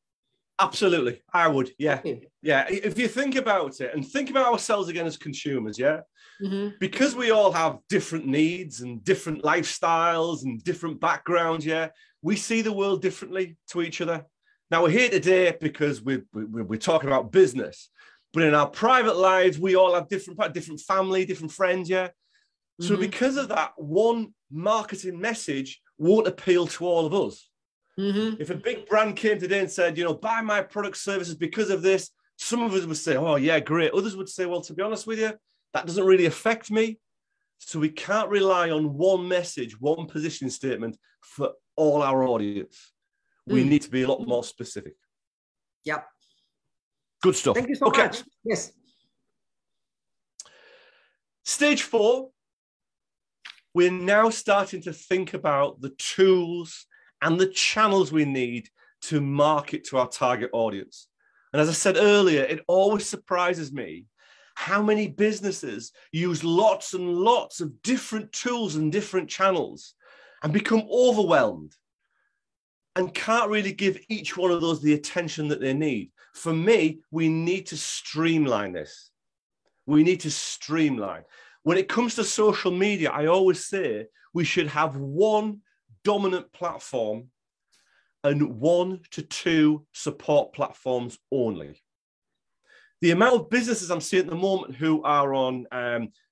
Absolutely. I would. Yeah. Okay. Yeah. If you think about it and think about ourselves again as consumers, because we all have different needs and different lifestyles and different backgrounds, we see the world differently to each other. Now, we're here today because we're talking about business, but in our private lives, we all have different family, different friends, So because of that, one marketing message won't appeal to all of us. If a big brand came today and said, buy my product services because of this, some of us would say, oh, yeah, great. Others would say, well, to be honest with you, that doesn't really affect me. So we can't rely on one message, one position statement for all our audience. We need to be a lot more specific. Yep. Good stuff. Thank you so much. Yes. Stage 4, we're now starting to think about the tools and the channels we need to market to our target audience. And as I said earlier, it always surprises me how many businesses use lots and lots of different tools and different channels and become overwhelmed and can't really give each one of those the attention that they need. For me, we need to streamline this. We need to streamline. When it comes to social media, I always say we should have one dominant platform and 1 to 2 support platforms only. The amount of businesses I'm seeing at the moment who are on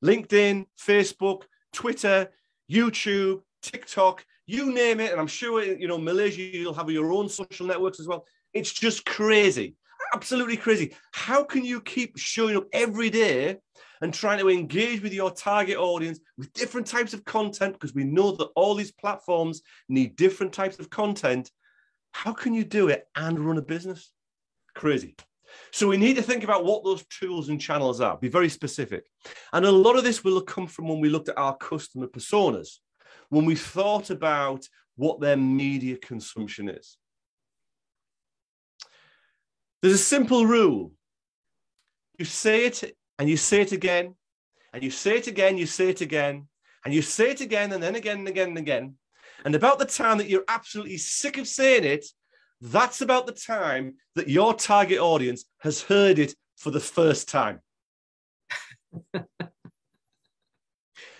LinkedIn, Facebook, Twitter, YouTube, TikTok, you name it, and I'm sure, you know, Malaysia, you'll have your own social networks as well. It's just crazy, absolutely crazy. How can you keep showing up every day and trying to engage with your target audience with different types of content? Because we know that all these platforms need different types of content. How can you do it and run a business? Crazy. So we need to think about what those tools and channels are, be very specific. And a lot of this will have come from when we looked at our customer personas, when we thought about what their media consumption is. There's a simple rule. You say it and you say it again, and you say it again, you say it again, and you say it again, and then again and again and again. And about the time that you're absolutely sick of saying it, that's about the time that your target audience has heard it for the first time.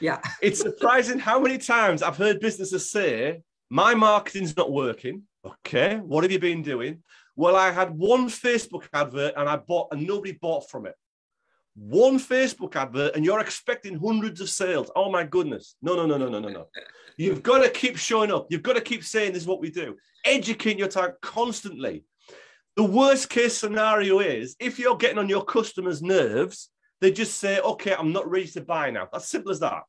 Yeah. It's surprising how many times I've heard businesses say, my marketing's not working. Okay, what have you been doing? Well, I had one Facebook advert and I bought, and nobody bought from it. One Facebook advert and you're expecting hundreds of sales. Oh my goodness. No. You've got to keep showing up. You've got to keep saying this is what we do. Educate your target constantly. The worst case scenario is if you're getting on your customers' nerves, they just say, okay, I'm not ready to buy now. That's simple as that.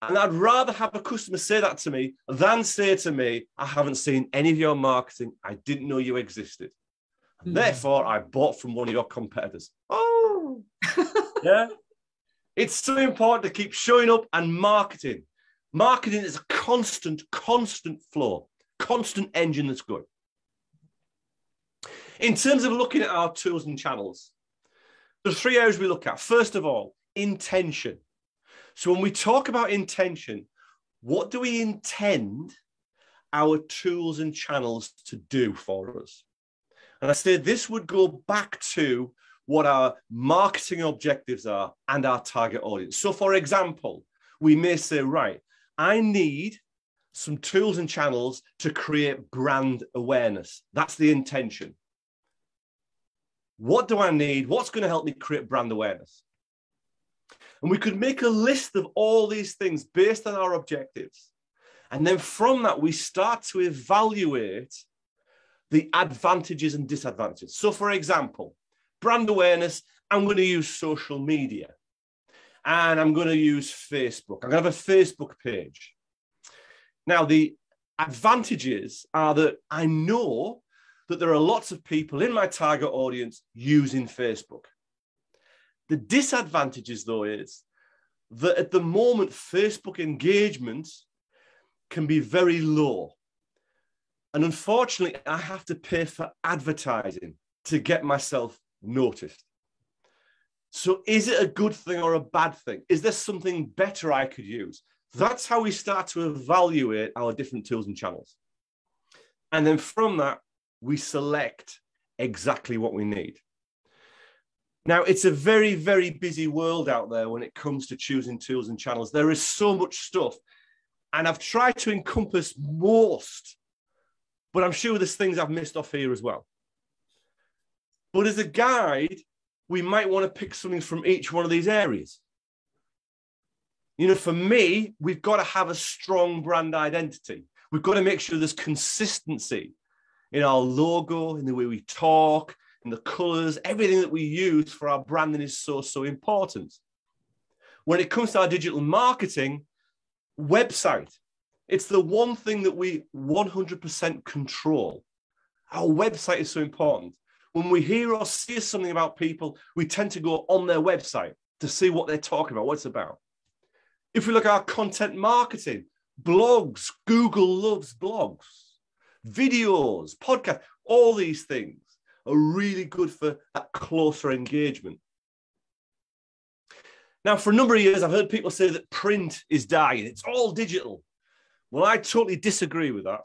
And I'd rather have a customer say that to me than say to me, I haven't seen any of your marketing. I didn't know you existed. And therefore, I bought from one of your competitors. Oh, yeah. It's so important to keep showing up and marketing. Marketing is a constant flow, constant engine that's going. In terms of looking at our tools and channels, there's 3 areas we look at. First of all, intention. So when we talk about intention, what do we intend our tools and channels to do for us? And I said this would go back to what our marketing objectives are and our target audience. So for example, we may say, right, I need some tools and channels to create brand awareness. That's the intention. What do I need? What's going to help me create brand awareness? And we could make a list of all these things based on our objectives. And then from that, we start to evaluate the advantages and disadvantages. So for example, brand awareness, I'm going to use social media. And I'm going to use Facebook. I'm going to have a Facebook page. Now, the advantages are that I know that there are lots of people in my target audience using Facebook. The disadvantages, though, is that at the moment, Facebook engagement can be very low. And unfortunately, I have to pay for advertising to get myself noticed. So is it a good thing or a bad thing? Is there something better I could use? That's how we start to evaluate our different tools and channels. And then from that, we select exactly what we need. Now, it's a very, very busy world out there when it comes to choosing tools and channels. There is so much stuff, and I've tried to encompass most, but I'm sure there's things I've missed off here as well. But as a guide, we might want to pick something from each one of these areas. You know, for me, we've got to have a strong brand identity. We've got to make sure there's consistency in our logo, in the way we talk, in the colors, everything that we use for our branding is so important. When it comes to our digital marketing, website It's the one thing that we 100% control. Our website is so important. When we hear or see something about people, we tend to go on their website to see what they're talking about, what it's about. If we look at our content marketing, blogs, Google loves blogs, videos, podcasts, all these things are really good for that closer engagement. Now, for a number of years, I've heard people say that print is dying. It's all digital. Well, I totally disagree with that.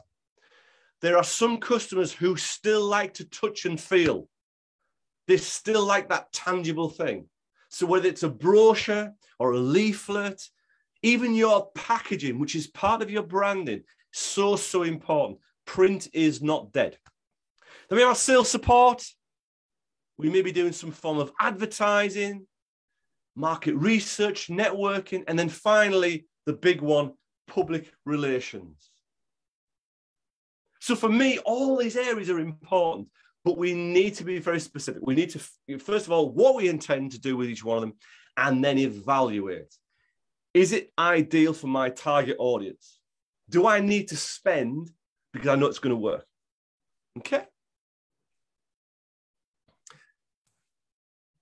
There are some customers who still like to touch and feel. They still like that tangible thing. So whether it's a brochure or a leaflet, even your packaging, which is part of your branding, so important. Print is not dead. Then we have our sales support. We may be doing some form of advertising, market research, networking, and then finally, the big one, public relations. So for me, all these areas are important, but we need to be very specific. We need to, first of all, what we intend to do with each one of them, and then evaluate. Is it ideal for my target audience? Do I need to spend because I know it's going to work? Okay.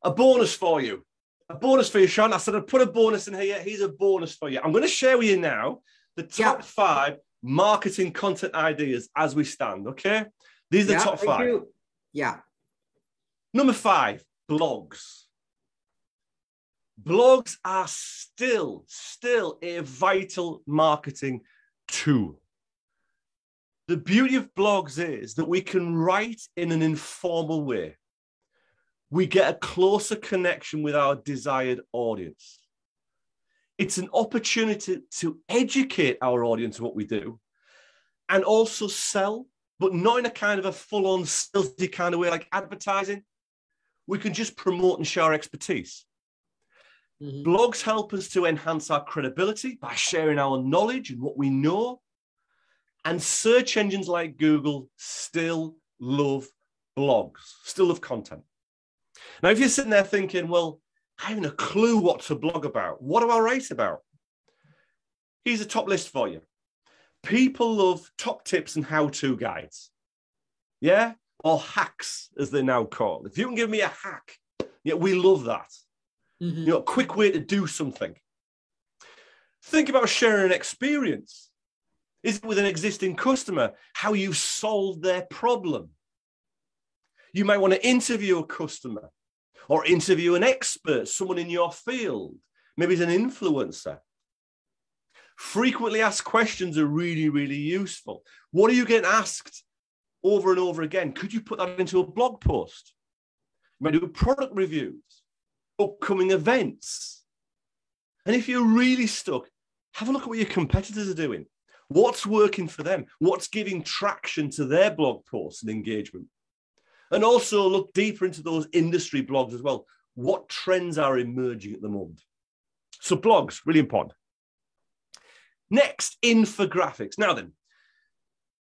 A bonus for you. A bonus for you, Sean. I said I'd put a bonus in here. Here's a bonus for you. I'm going to share with you now the top 5 marketing content ideas as we stand, okay? These are the top 5. You. Yeah. Number 5, blogs. Blogs are still a vital marketing tool. The beauty of blogs is that we can write in an informal way. We get a closer connection with our desired audience. It's an opportunity to educate our audience what we do and also sell, but not in a kind of a full-on salesy kind of way like advertising. We can just promote and share our expertise. Mm-hmm. Blogs help us to enhance our credibility by sharing our knowledge and what we know. And search engines like Google still love blogs, still love content. Now, if you're sitting there thinking, well, I haven't a clue what to blog about. What do I write about? Here's a top list for you. People love top tips and how-to guides. Yeah? Or hacks, as they're now called. If you can give me a hack, yeah, we love that. Mm-hmm. You know, a quick way to do something. Think about sharing an experience. Is it with an existing customer, how you solved their problem? You might want to interview a customer or interview an expert, someone in your field. Maybe it's an influencer. Frequently asked questions are really, really useful. What are you getting asked over and over again? Could you put that into a blog post? You might do product reviews, upcoming events. And if you're really stuck, have a look at what your competitors are doing. What's working for them? What's giving traction to their blog posts and engagement? And also look deeper into those industry blogs as well. What trends are emerging at the moment? So blogs, really important. Next, infographics. Now then,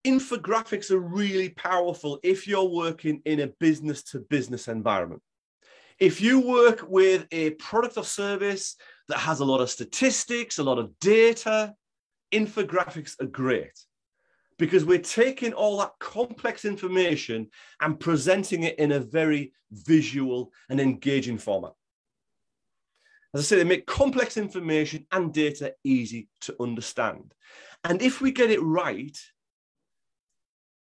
infographics are really powerful if you're working in a business-to-business environment. If you work with a product or service that has a lot of statistics, a lot of data, infographics are great because we're taking all that complex information and presenting it in a very visual and engaging format. As I say, they make complex information and data easy to understand. And if we get it right,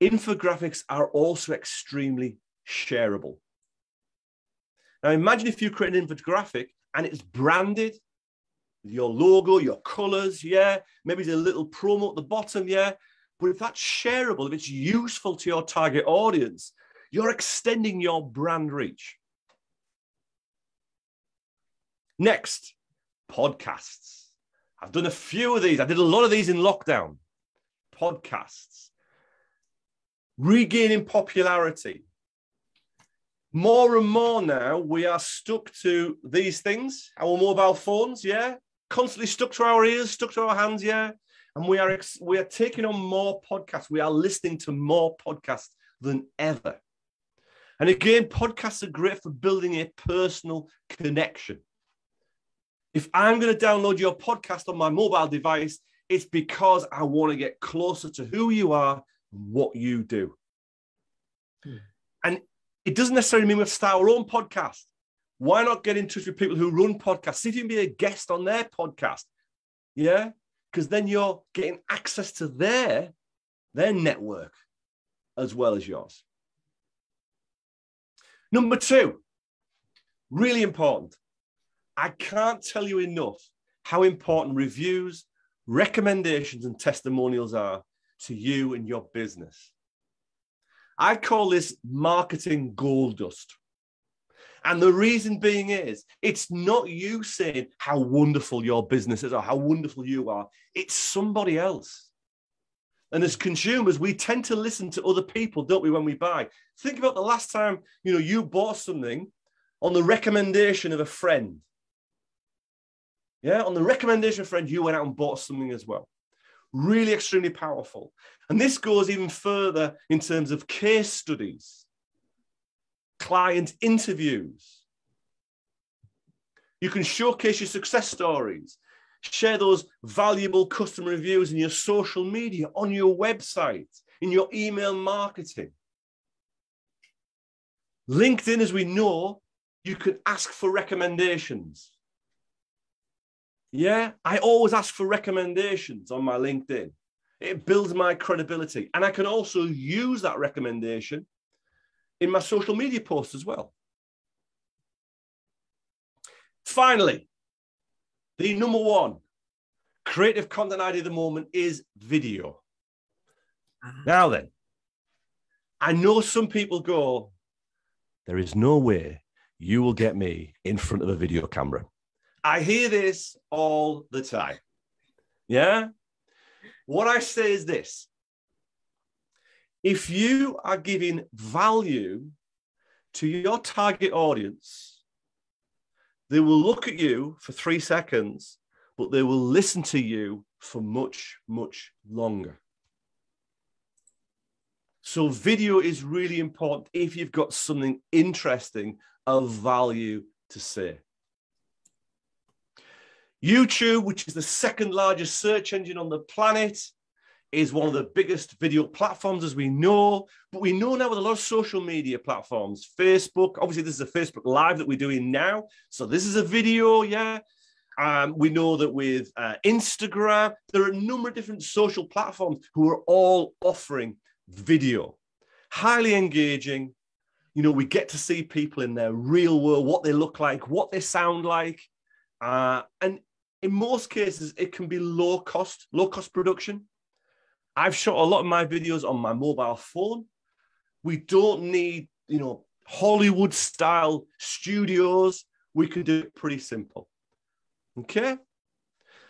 infographics are also extremely shareable. Now, imagine if you create an infographic and it's branded, your logo, your colors, yeah. Maybe there's a little promo at the bottom, yeah. But if that's shareable, if it's useful to your target audience, you're extending your brand reach. Next, podcasts. I've done a few of these. I did a lot of these in lockdown. Podcasts. Regaining popularity. More and more now, we are stuck to these things, our mobile phones, yeah. Constantly stuck to our ears, stuck to our hands, yeah. And we are taking on more podcasts. We are listening to more podcasts than ever. And again, podcasts are great for building a personal connection. If I'm going to download your podcast on my mobile device, It's because I want to get closer to who you are and what you do. And it doesn't necessarily mean we have to start our own podcast. Why not get in touch with people who run podcasts? See if you can be a guest on their podcast. Yeah? Because then you're getting access to their network as well as yours. Number 2, really important. I can't tell you enough how important reviews, recommendations, and testimonials are to you and your business. I call this marketing gold dust. And the reason being is, it's not you saying how wonderful your business is or how wonderful you are. It's somebody else. And as consumers, we tend to listen to other people, don't we, when we buy? Think about the last time, you bought something on the recommendation of a friend. Yeah, on the recommendation of a friend, you went out and bought something as well. Really extremely powerful. And this goes even further in terms of case studies, client interviews. You can showcase your success stories, share those valuable customer reviews in your social media, on your website, in your email marketing. LinkedIn, as we know, you can ask for recommendations. Yeah, I always ask for recommendations on my LinkedIn. It builds my credibility. And I can also use that recommendation in my social media posts as well. Finally, the number 1 creative content idea at the moment is video. Now then, I know some people go, there is no way you will get me in front of a video camera. I hear this all the time. Yeah? What I say is this. If you are giving value to your target audience, they will look at you for 3 seconds, but they will listen to you for much, much longer. So video is really important if you've got something interesting of value to say. YouTube, which is the 2nd largest search engine on the planet, is one of the biggest video platforms, as we know. But we know now with a lot of social media platforms, Facebook, obviously this is a Facebook Live that we're doing now. So this is a video, yeah. We know that with Instagram, there are a number of different social platforms who are all offering video. Highly engaging. We get to see people in their real world, what they look like, what they sound like. And in most cases, it can be low cost production. I've shot a lot of my videos on my mobile phone. We don't need, Hollywood style studios. We can do it pretty simple. Okay.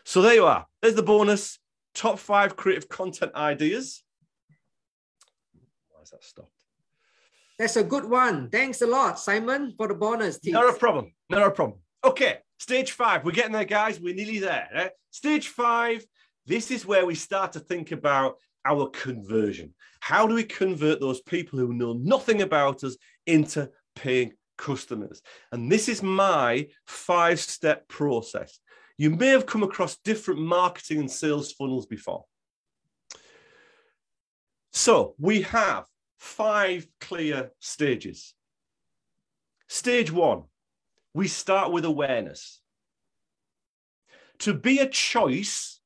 So there you are. There's the bonus. Top 5 creative content ideas. Why is that stopped? That's a good one. Thanks a lot, Simon, for the bonus. Not a problem. Not a problem. Okay. Stage 5. We're getting there, guys. We're nearly there. Eh? Stage 5. This is where we start to think about our conversion. How do we convert those people who know nothing about us into paying customers? And this is my 5-step process. You may have come across different marketing and sales funnels before. So we have 5 clear stages. Stage 1, we start with awareness. To be a choice,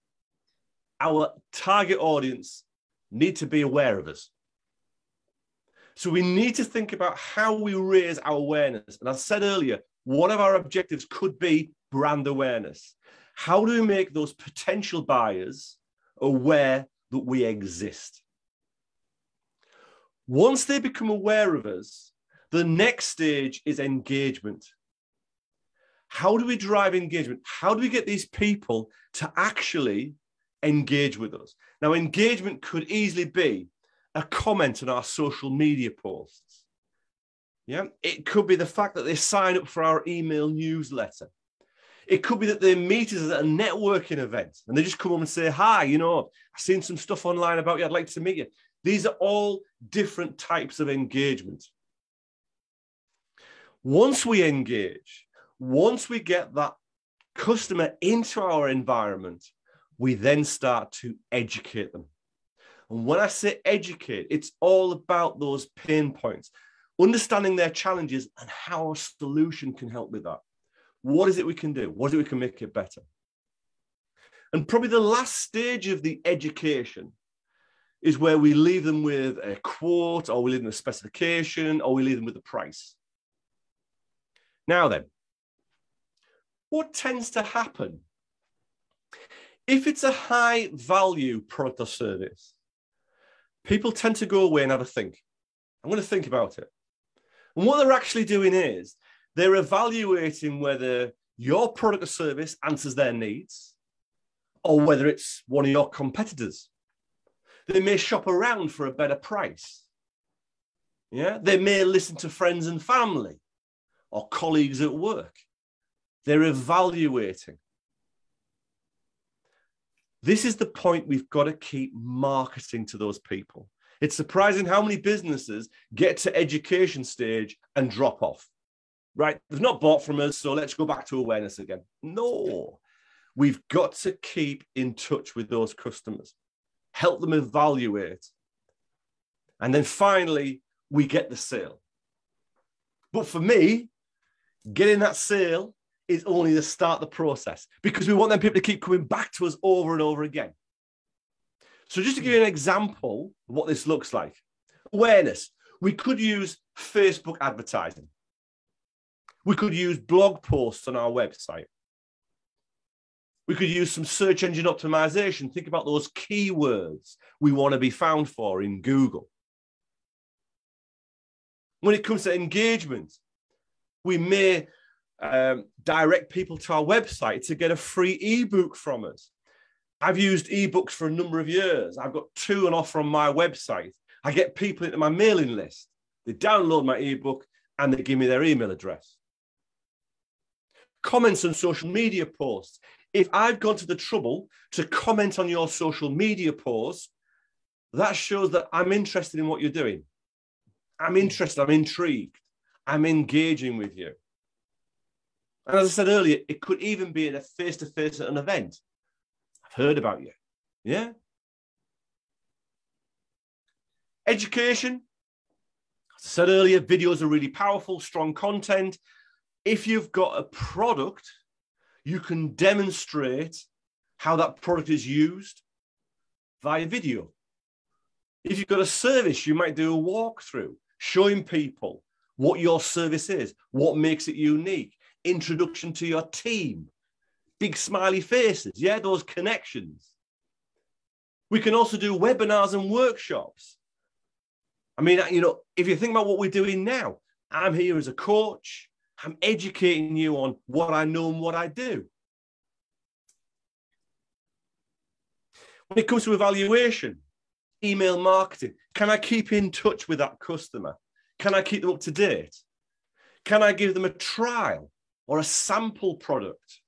our target audience need to be aware of us. So we need to think about how we raise our awareness. And I said earlier, one of our objectives could be brand awareness. How do we make those potential buyers aware that we exist? Once they become aware of us, the next stage is engagement. How do we drive engagement? How do we get these people to actually engage with us? Now, engagement could easily be a comment on our social media posts. Yeah, it could be the fact that they sign up for our email newsletter. It could be that they meet us at a networking event and they just come up and say, hi, I've seen some stuff online about you. I'd like to meet you. These are all different types of engagement. Once we engage, once we get that customer into our environment, we then start to educate them. And when I say educate, it's all about those pain points, understanding their challenges and how a solution can help with that. What is it we can do? What is it we can make it better? And probably the last stage of the education is where we leave them with a quote, or we leave them with a specification, or we leave them with a price. Now then, what tends to happen? If it's a high value product or service, people tend to go away and have a think. I'm going to think about it. And what they're actually doing is they're evaluating whether your product or service answers their needs or whether it's one of your competitors. They may shop around for a better price. Yeah, they may listen to friends and family or colleagues at work. They're evaluating. This is the point we've got to keep marketing to those people. It's surprising how many businesses get to education stage and drop off. Right? They've not bought from us, so let's go back to awareness again. No, we've got to keep in touch with those customers, help them evaluate. And then finally, we get the sale. But for me, getting that sale is only the start of the process because we want them people to keep coming back to us over and over again. So just to give you an example of what this looks like, awareness. We could use Facebook advertising. We could use blog posts on our website. We could use some search engine optimization. Think about those keywords we want to be found for in Google. When it comes to engagement, we may direct people to our website to get a free ebook from us. I've used ebooks for a number of years. I've got 2 on offer on my website. I get people into my mailing list. They download my ebook and they give me their email address. Comments on social media posts. If I've gone to the trouble to comment on your social media post, that shows that I'm interested in what you're doing. I'm interested, I'm intrigued, I'm engaging with you. And as I said earlier, it could even be in a face-to-face at an event. I've heard about you. Yeah? Education. As I said earlier, videos are really powerful, strong content. If you've got a product, you can demonstrate how that product is used via video. If you've got a service, you might do a walkthrough, showing people what your service is, what makes it unique, introduction to your team, big smiley faces, yeah, those connections. We can also do webinars and workshops. I mean, you know, if you think about what we're doing now, I'm here as a coach. I'm educating you on what I know and what I do. When it comes to evaluation, email marketing, can I keep in touch with that customer? Can I keep them up to date? Can I give them a trial or a sample product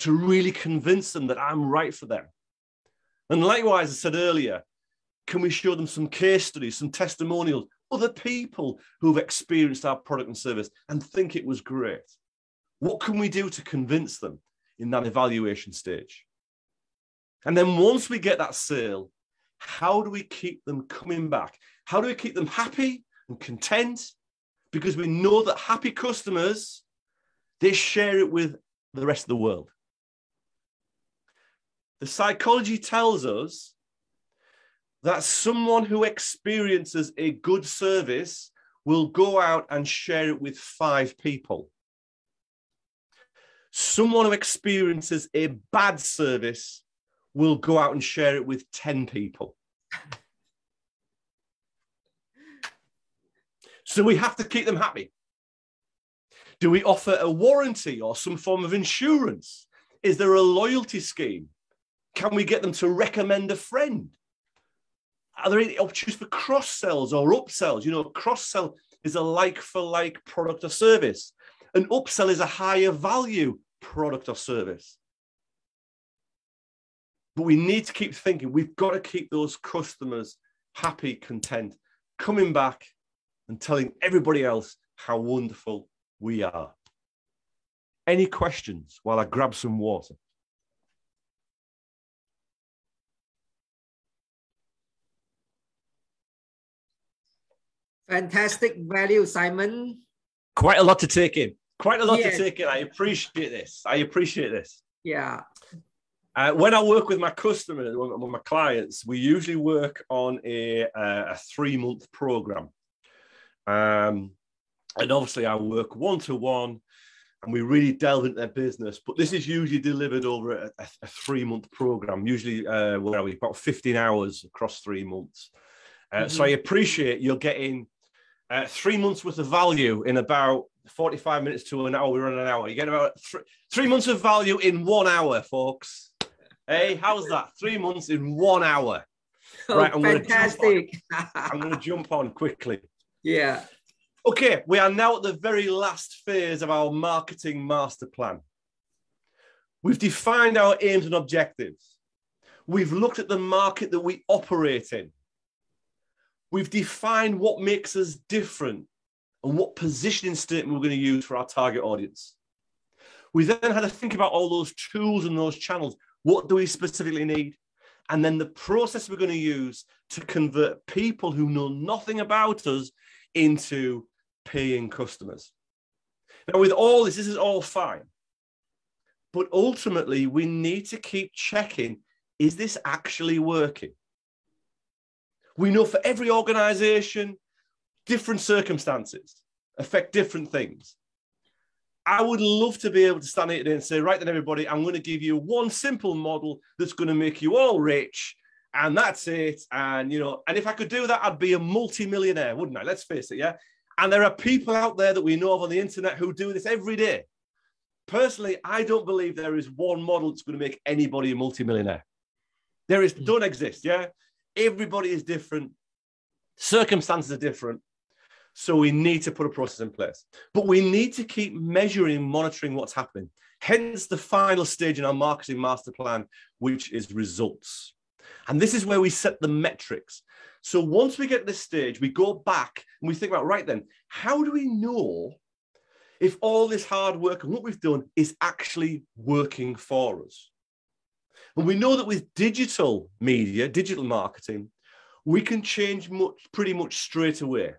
to really convince them that I'm right for them? And likewise, I said earlier, can we show them some case studies, some testimonials, other people who've experienced our product and service and think it was great? What can we do to convince them in that evaluation stage? And then once we get that sale, how do we keep them coming back? How do we keep them happy and content? Because we know that happy customers, they share it with the rest of the world. The psychology tells us that someone who experiences a good service will go out and share it with 5 people. Someone who experiences a bad service will go out and share it with 10 people. So we have to keep them happy. Do we offer a warranty or some form of insurance? Is there a loyalty scheme? Can we get them to recommend a friend? Are there any options for cross-sells or upsells? You know, cross-sell is a like-for-like product or service. An upsell is a higher value product or service. But we need to keep thinking. We've got to keep those customers happy, content, coming back and telling everybody else how wonderful we are. Any questions while I grab some water? Fantastic value, Simon. Quite a lot to take in. Quite a lot Yes. to take in. I appreciate this. I appreciate this. Yeah. When I work with my customers, with my clients, we usually work on a 3-month program. And obviously I work one-to-one and we really delve into their business, but this is usually delivered over a 3-month program, usually where are we, about 15 hours across 3 months. So I appreciate you're getting 3 months worth of value in about 45 minutes to an hour. We run an hour. You get about 3 months of value in 1 hour, folks. Hey, how's that? 3 months in 1 hour. Oh, right, fantastic. I'm going to jump on quickly. Yeah. Okay, we are now at the very last phase of our marketing master plan. We've defined our aims and objectives. We've looked at the market that we operate in. We've defined what makes us different and what positioning statement we're going to use for our target audience. We then had to think about all those tools and those channels. What do we specifically need? And then the process we're going to use to convert people who know nothing about us into paying customers. Now, with all this is all fine. But ultimately, we need to keep checking, is this actually working? We know for every organization, different circumstances affect different things. I would love to be able to stand here today and say, right then, everybody, I'm going to give you one simple model that's going to make you all rich, and that's it. And, and if I could do that, I'd be a multi-millionaire, wouldn't I? Let's face it, yeah? And there are people out there that we know of on the internet who do this every day. Personally, I don't believe there is one model that's going to make anybody a multi-millionaire. Don't exist, yeah? Everybody is different. Circumstances are different. So we need to put a process in place. But we need to keep measuring, monitoring what's happening. Hence the final stage in our marketing master plan, which is results. And this is where we set the metrics. So once we get to this stage, we go back and we think about, right then, how do we know if all this hard work and what we've done is actually working for us? And we know that with digital media, digital marketing, we can change pretty much straight away.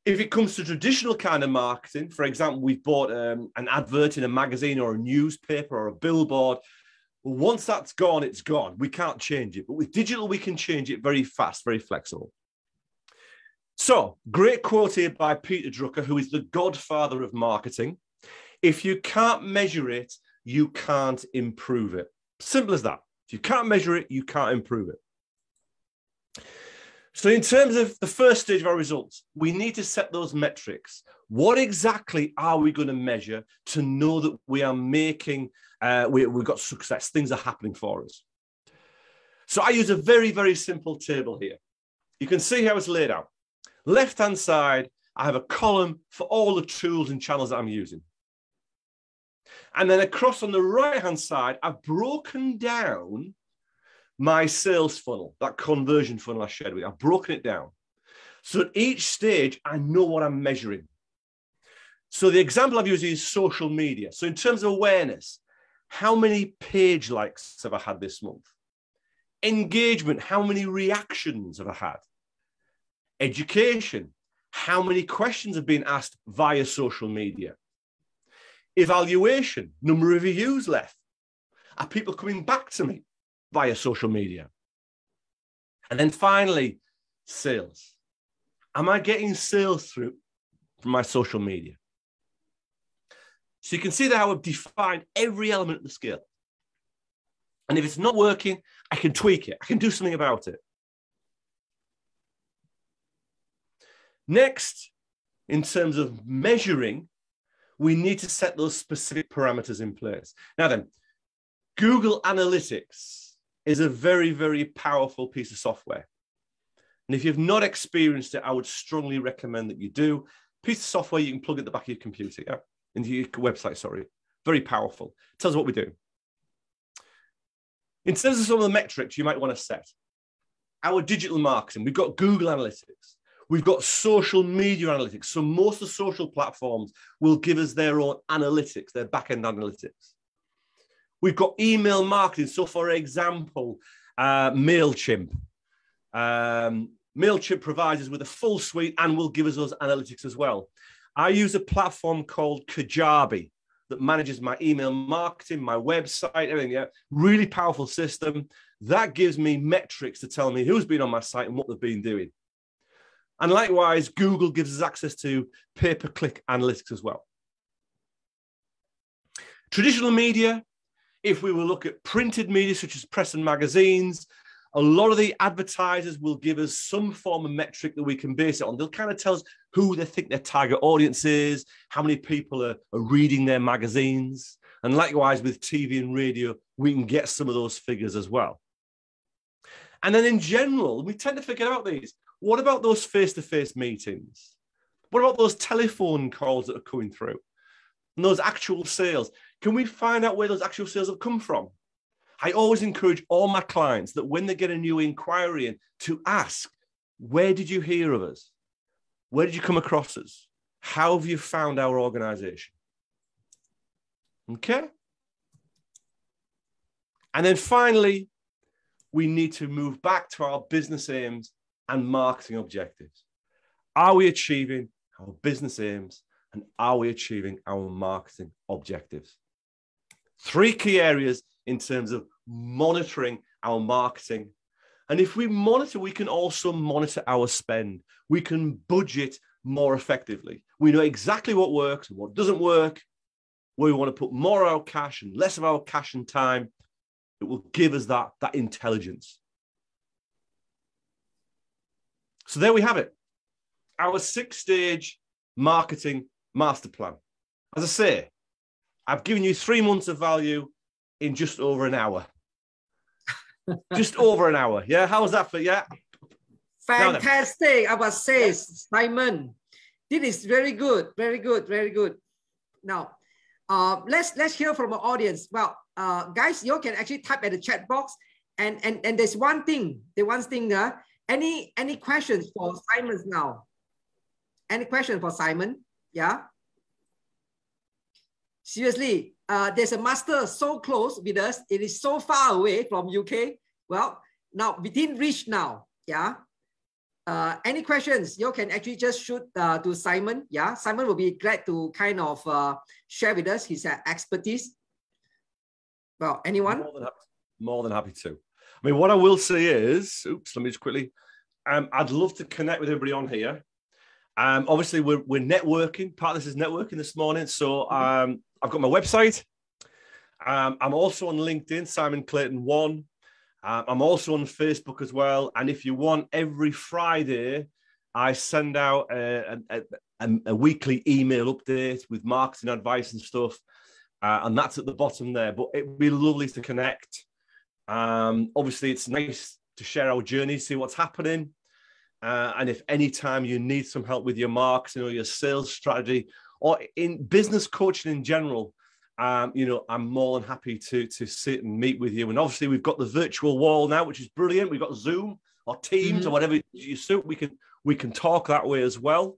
If it comes to traditional kind of marketing, for example, we've bought an advert in a magazine or a newspaper or a billboard. Well, once that's gone, it's gone. We can't change it. But with digital, we can change it very fast, very flexible. So, great quote here by Peter Drucker, who is the godfather of marketing. If you can't measure it, you can't improve it. Simple as that. If you can't measure it, you can't improve it. So in terms of the first stage of our results, we need to set those metrics. What exactly are we going to measure to know that we are making, we've got success, things are happening for us? So I use a very, very simple table here. You can see how it's laid out. Left-hand side, I have a column for all the tools and channels that I'm using. And then across on the right-hand side, I've broken down my sales funnel, that conversion funnel I shared with you. I've broken it down. So at each stage, I know what I'm measuring. So the example I've used is social media. So in terms of awareness, how many page likes have I had this month? Engagement, how many reactions have I had? Education, how many questions have been asked via social media? Evaluation, number of reviews left. Are people coming back to me via social media? And then finally, sales. Am I getting sales through from my social media? So you can see that how I've defined every element of the scale. And if it's not working, I can tweak it. I can do something about it. Next, in terms of measuring, we need to set those specific parameters in place. Now then, Google Analytics is a very, very powerful piece of software. And if you've not experienced it, I would strongly recommend that you do. Piece of software you can plug at the back of your computer, into your website, sorry. Very powerful. Tells us what we do. In terms of some of the metrics you might want to set, our digital marketing, we've got Google Analytics. We've got social media analytics. So most of the social platforms will give us their own analytics, their back-end analytics. We've got email marketing. So for example, MailChimp, MailChimp provides us with a full suite and will give us those analytics as well. I use a platform called Kajabi that manages my email marketing, my website, everything. Yeah, really powerful system that gives me metrics to tell me who's been on my site and what they've been doing. And likewise, Google gives us access to pay-per-click analytics as well. Traditional media, if we will look at printed media such as press and magazines, a lot of the advertisers will give us some form of metric that we can base it on. They'll kind of tell us who they think their target audience is, how many people are reading their magazines. And likewise with TV and radio, we can get some of those figures as well. And then in general, we tend to forget about these. What about those face-to-face meetings? What about those telephone calls that are coming through? And those actual sales? Can we find out where those actual sales have come from? I always encourage all my clients that when they get a new inquiry in to ask, where did you hear of us? Where did you come across us? How have you found our organization? Okay. And then finally, we need to move back to our business aims and marketing objectives. Are we achieving our business aims and are we achieving our marketing objectives? 3 key areas in terms of monitoring our marketing. And if we monitor, we can also monitor our spend. We can budget more effectively. We know exactly what works and what doesn't work, where we want to put more of our cash and less of our cash and time. It will give us that intelligence. So there we have it. Our 6-stage marketing master plan. As I say, I've given you 3 months of value in just over an hour. Just over an hour. Yeah, how was that for you? Yeah? Fantastic, I must say, Simon. This is very good, very good, very good. Now, let's hear from our audience. Well, guys, you can actually type at the chat box, and there's one thing. Any questions for Simon now? Any question for Simon? Yeah. Seriously, there's a master so close with us. It is so far away from UK. Well, now within reach now. Yeah. Any questions? You can actually just shoot to Simon. Yeah. Simon will be glad to kind of share with us his expertise. Well, anyone? More than happy to. I mean, what I will say is, oops, let me just quickly. I'd love to connect with everybody on here. Obviously, we're networking. Part of this is networking this morning. So I've got my website. I'm also on LinkedIn, Simon Clayton 1. I'm also on Facebook as well. And if you want, every Friday, I send out a weekly email update with marketing advice and stuff. And that's at the bottom there. But it would be lovely to connect. Obviously, it's nice to share our journey, see what's happening. And if any time you need some help with your marketing or your sales strategy or in business coaching in general, you know, I'm more than happy to sit and meet with you. And obviously, we've got the virtual wall now, which is brilliant. We've got Zoom or Teams or whatever you suit. We can talk that way as well.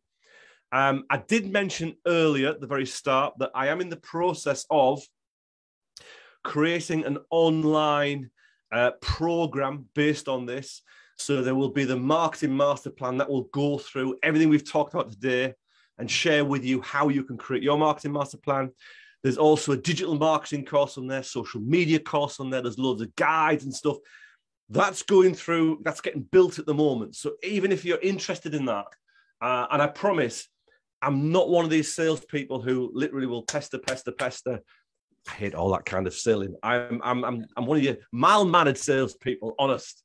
I did mention earlier at the very start that I am in the process of creating an online program based on this. So there will be the marketing master plan that will go through everything we've talked about today and share with you how you can create your marketing master plan. There's also a digital marketing course on there, social media course on there. There's loads of guides and stuff. That's going through, that's getting built at the moment. So even if you're interested in that, and I promise, I'm not one of these salespeople who literally will pester. I hate all that kind of selling. I'm one of your mild-mannered salespeople, honest.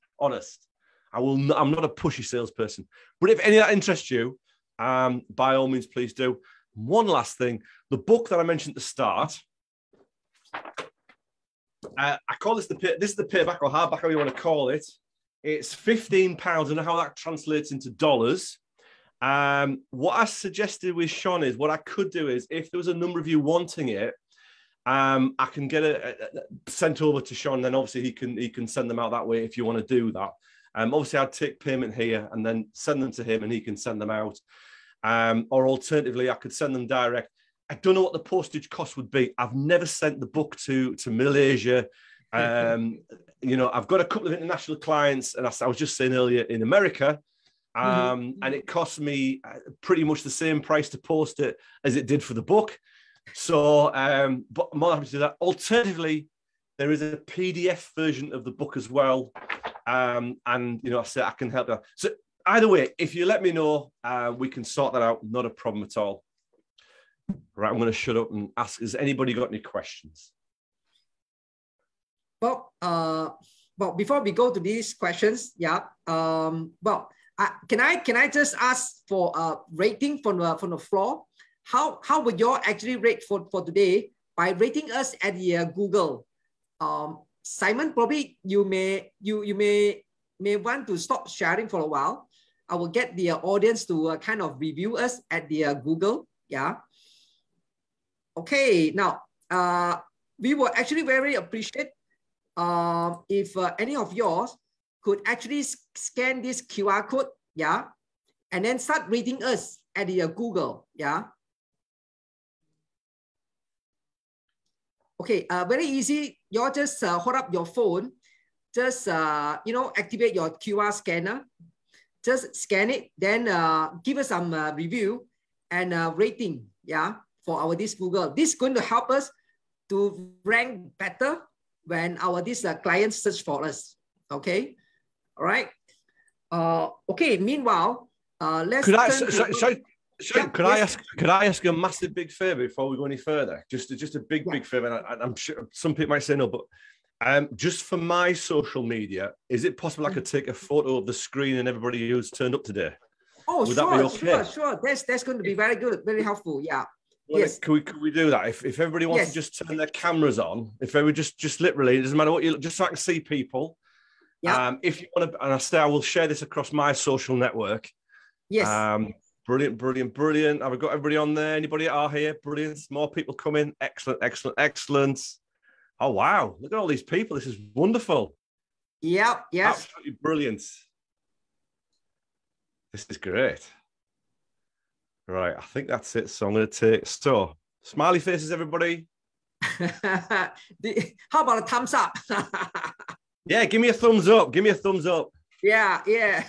I'm not a pushy salesperson. But if any of that interests you, by all means, please do. One last thing, the book that I mentioned at the start, I call this this is the paperback or hardback, however you want to call it. It's £15. I don't know how that translates into dollars. What I suggested with Sean is what I could do is if there was a number of you wanting it, I can get it sent over to Sean. Then obviously he can send them out that way if you want to do that. Obviously, I'd take payment here and then send them to him and he can send them out. Or alternatively, I could send them direct. I don't know what the postage cost would be. I've never sent the book to Malaysia. You know, I've got a couple of international clients, and I was just saying earlier in America, And it cost me pretty much the same price to post it as it did for the book. So, but I'm more happy to do that. Alternatively, there is a PDF version of the book as well. And, you know, I said I can help you. So either way, if you let me know, we can sort that out. Not a problem at all. Right, I'm going to shut up and ask, has anybody got any questions? Well, before we go to these questions, yeah. Can I just ask for a rating from the floor? How would you all actually rate for today by rating us at the Google? Simon, probably you may want to stop sharing for a while. I will get the audience to kind of review us at the Google. Yeah. Okay. Now, we will actually very appreciate if any of yours could actually scan this QR code, yeah, and then start rating us at the Google, yeah. Okay, very easy. You just hold up your phone, just you know, activate your QR scanner, just scan it, then give us some review and rating, yeah, for this Google. This is going to help us to rank better when these clients search for us. Okay, all right. Okay. Meanwhile, let's. Could I ask a massive big favor before we go any further? Just a big favor. And I'm sure some people might say no, but just for my social media, is it possible I could take a photo of the screen and everybody who's turned up today? Oh, would that be okay? Sure. That's going to be very good, very helpful. Yeah. Well, yes. Could we do that? If everybody wants to just turn their cameras on, if they would just literally, it doesn't matter what you look, just so I can see people. Yeah. If you want to, and I will share this across my social network. Yes. Brilliant. Have we got everybody on there? Anybody here? Brilliant. More people coming. Excellent. Oh, wow. Look at all these people. This is wonderful. Yeah. Yes. Absolutely brilliant. This is great. Right, I think that's it. So I'm going to take, smiley faces, everybody. How about a thumbs up? Yeah, give me a thumbs up. Yeah.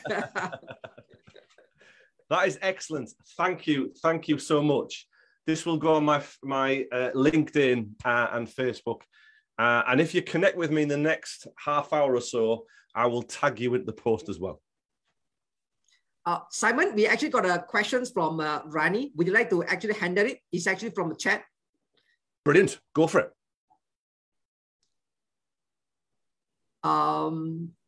That is excellent. Thank you so much. This will go on my LinkedIn and Facebook. And if you connect with me in the next half hour or so, I will tag you into the post as well. Simon, we actually got questions from Rani. Would you like to actually handle it? It's actually from the chat. Brilliant. Go for it.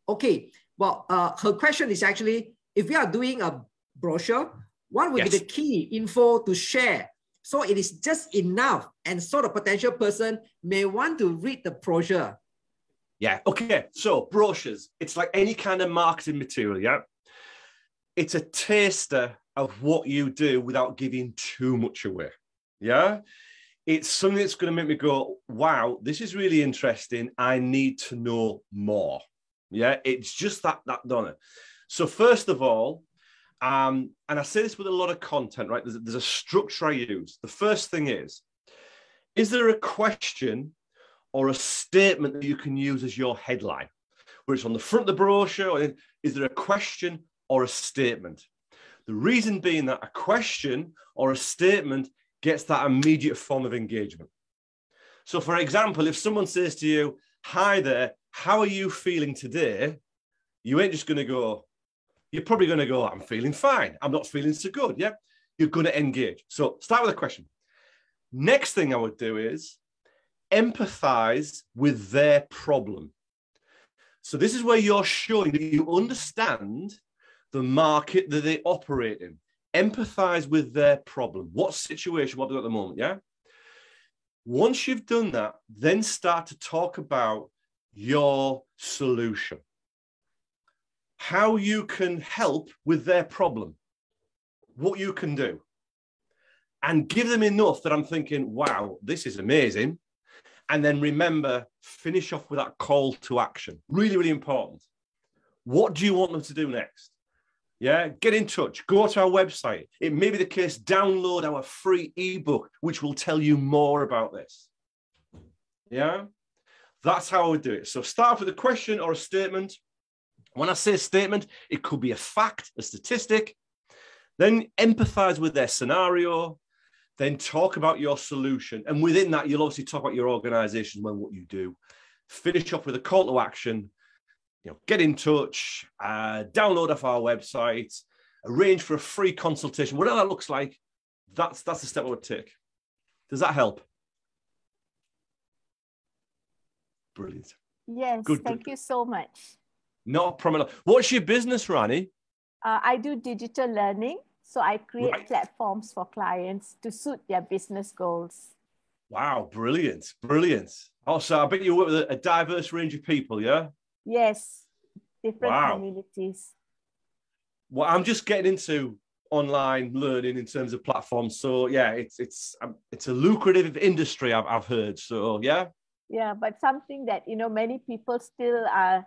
Okay. Well, her question is actually, if we are doing a brochure, what would be the key info to share so it is just enough and so the potential person may want to read the brochure? Yeah. Okay. So brochures, it's like any kind of marketing material. Yeah. It's a taster of what you do without giving too much away. Yeah. It's something that's going to make me go, wow, this is really interesting. I need to know more. Yeah. It's just that done. So first of all, and I say this with a lot of content, right? There's a structure I use. The first thing is there a question or a statement that you can use as your headline? Where it's on the front of the brochure, or is there a question or a statement? The reason being that a question or a statement gets that immediate form of engagement. So for example, if someone says to you, hi there, how are you feeling today? You ain't just going to go, you're probably going to go, I'm feeling fine. I'm not feeling so good. Yeah. You're going to engage. So start with a question. Next thing I would do is empathize with their problem. So this is where you're showing that you understand the market that they operate in. Empathize with their problem. What situation, what they've got at the moment, yeah? Once you've done that, then start to talk about your solution. How you can help with their problem. What you can do. And give them enough that I'm thinking, wow, this is amazing. And then remember, finish off with that call to action. Really, really important. What do you want them to do next? Yeah, get in touch, go to our website. It may be the case, download our free ebook, which will tell you more about this. Yeah, that's how I would do it. So start off with a question or a statement. When I say statement, it could be a fact, a statistic. Then empathize with their scenario. Then talk about your solution. And within that, you'll obviously talk about your organization and what you do. Finish off with a call to action. Get in touch, download off our website, arrange for a free consultation, whatever that looks like. That's the step I would take. Does that help? Brilliant. Yes, thank you so much. Not a problem. What's your business, Rani? I do digital learning. So I create platforms for clients to suit their business goals. Wow, brilliant, brilliant. Also, I bet you work with a diverse range of people, yeah? Yes, different communities. Well, I'm just getting into online learning in terms of platforms. So yeah, it's a lucrative industry, I've heard. So yeah. Yeah, but something that, many people still are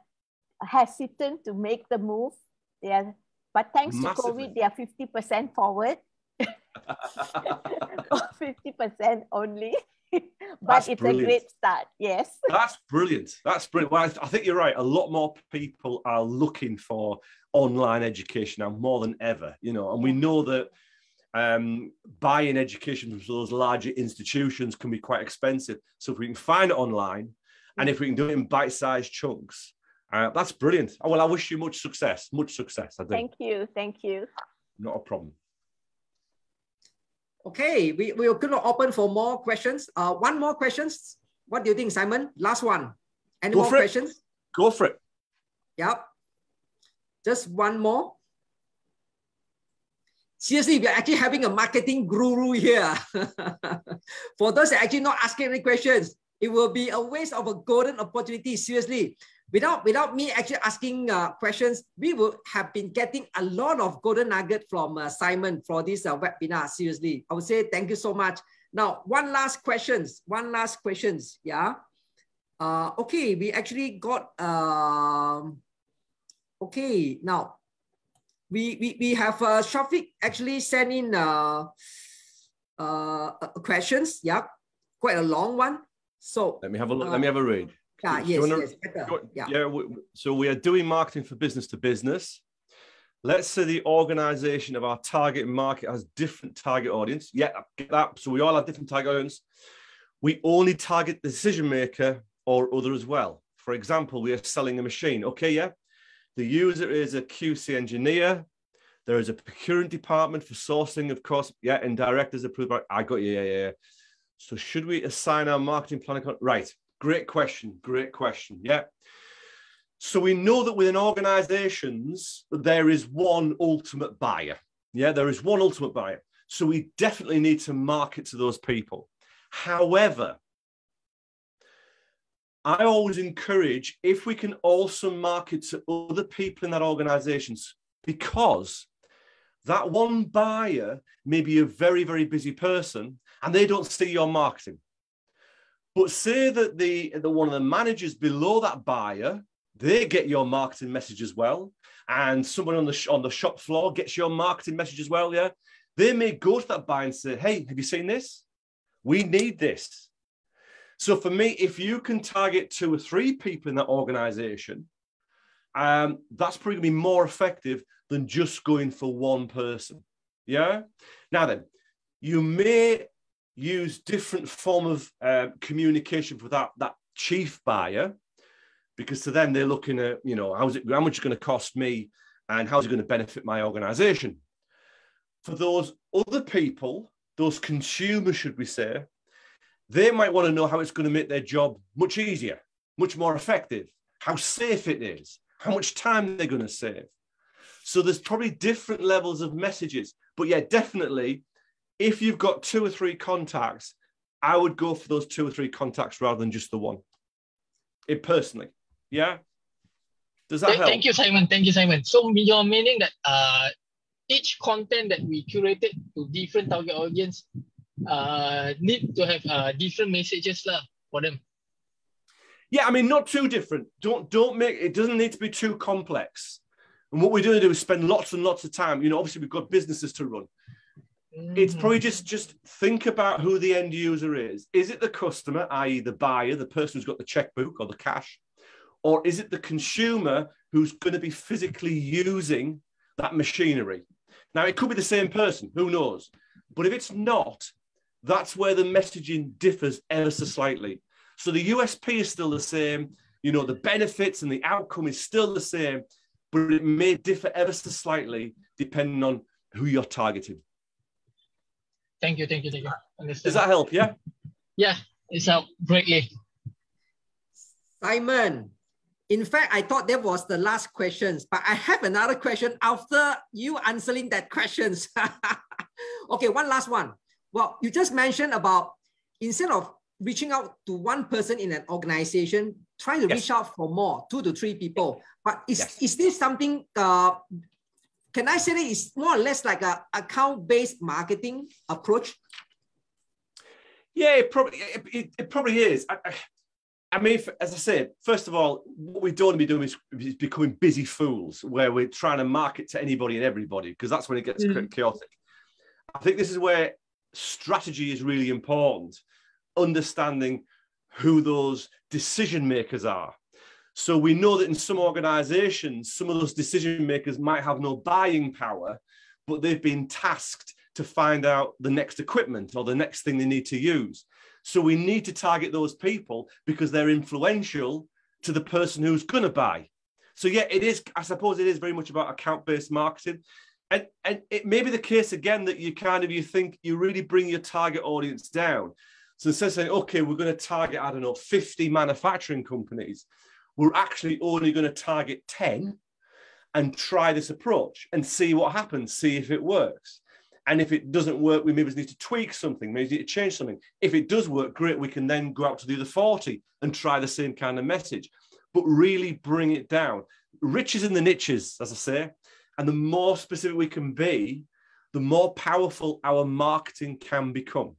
hesitant to make the move. But thanks to COVID, they are 50% forward. 50% only. But it's brilliant. A great start, yes. That's brilliant. That's brilliant. Well, I think you're right. A lot more people are looking for online education now more than ever, and we know that buying education from those larger institutions can be quite expensive. So if we can find it online and if we can do it in bite-sized chunks, that's brilliant. Oh, well, I wish you much success. Much success, I do. Thank you. Thank you. Not a problem. Okay, we're going to open for more questions. One more questions. What do you think, Simon? Last one. Any more questions? Go for it. Yep. Just one more. Seriously, we're actually having a marketing guru here. For those that are actually not asking any questions, it will be a waste of a golden opportunity, seriously. Without me actually asking questions, we will have been getting a lot of golden nugget from Simon for this webinar, seriously. I would say thank you so much. Now, one last questions, yeah. Okay, we actually got, okay, now, we have Shafiq actually sent in questions, yeah, quite a long one. So let me have a look, let me have a read. Yes. So we are doing marketing for business to business. Let's say the organization of our target market has different target audience. Yeah, I get that. So we all have different target audience. We only target the decision maker or other as well. For example, we are selling a machine. Okay, yeah. The user is a QC engineer. There is a procurement department for sourcing, of course. Yeah, and directors approved by. I got you. Yeah. So should we assign our marketing plan? Right. Great question. Yeah. So we know that within organizations, there is one ultimate buyer. Yeah, there is one ultimate buyer. So we definitely need to market to those people. However, I always encourage if we can also market to other people in that organizations, because that one buyer may be a very, very busy person and they don't see your marketing. But say that the one of the managers below that buyer, they get your marketing message as well, and someone on the shop floor gets your marketing message as well. Yeah, they may go to that buyer and say, "Hey, have you seen this? We need this." So for me, if you can target 2 or 3 people in that organization, that's probably going to be more effective than just going for one person. Yeah. Now then, you may use different form of communication for that chief buyer, because to them they're looking at, how much it's going to cost me and how's it going to benefit my organization. For those other people, those consumers, should we say, they might want to know how it's going to make their job much easier, much more effective, how safe it is, how much time they're going to save. So there's probably different levels of messages, but yeah, definitely, if you've got 2 or 3 contacts, I would go for those 2 or 3 contacts rather than just the one. It personally, yeah. Does that help? Thank you, Simon. Thank you, Simon. So you're meaning that each content that we curated to different target audience need to have different messages for them. Yeah, I mean, not too different. Don't make it. Doesn't need to be too complex. And what we're going to do is spend lots and lots of time. Obviously we've got businesses to run. It's probably just think about who the end user is. Is it the customer, i.e. the buyer, the person who's got the checkbook or the cash? Or is it the consumer who's going to be physically using that machinery? Now, it could be the same person, who knows? But if it's not, that's where the messaging differs ever so slightly. So the USP is still the same, you know, the benefits and the outcome is still the same, but it may differ ever so slightly depending on who you're targeting. Thank you. Understand. Does that help? Yeah? Yeah, it's helped greatly. Simon, in fact, I thought that was the last questions, but I have another question after you answering that questions. Okay, one last one. Well, you just mentioned about instead of reaching out to one person in an organization, trying to reach out for more, 2 to 3 people. But is this something, can I say that it's more or less like a account-based marketing approach? Yeah, it probably is. I mean, as I said, first of all, what we don't want to be doing is becoming busy fools where we're trying to market to anybody and everybody, because that's when it gets chaotic. I think this is where strategy is really important, understanding who those decision makers are. So we know that in some organizations, some of those decision makers might have no buying power, but they've been tasked to find out the next equipment or the next thing they need to use. So we need to target those people because they're influential to the person who's going to buy. So yeah, it is, I suppose it is very much about account-based marketing. And it may be the case again that you think you really bring your target audience down. So instead of saying, okay, we're going to target, I don't know, 50 manufacturing companies, we're actually only going to target 10 and try this approach and see what happens, see if it works. And if it doesn't work, we maybe need to tweak something, maybe need to change something. If it does work, great, we can then go out to the other 40 and try the same kind of message, but really bring it down. Riches in the niches, as I say, and the more specific we can be, the more powerful our marketing can become.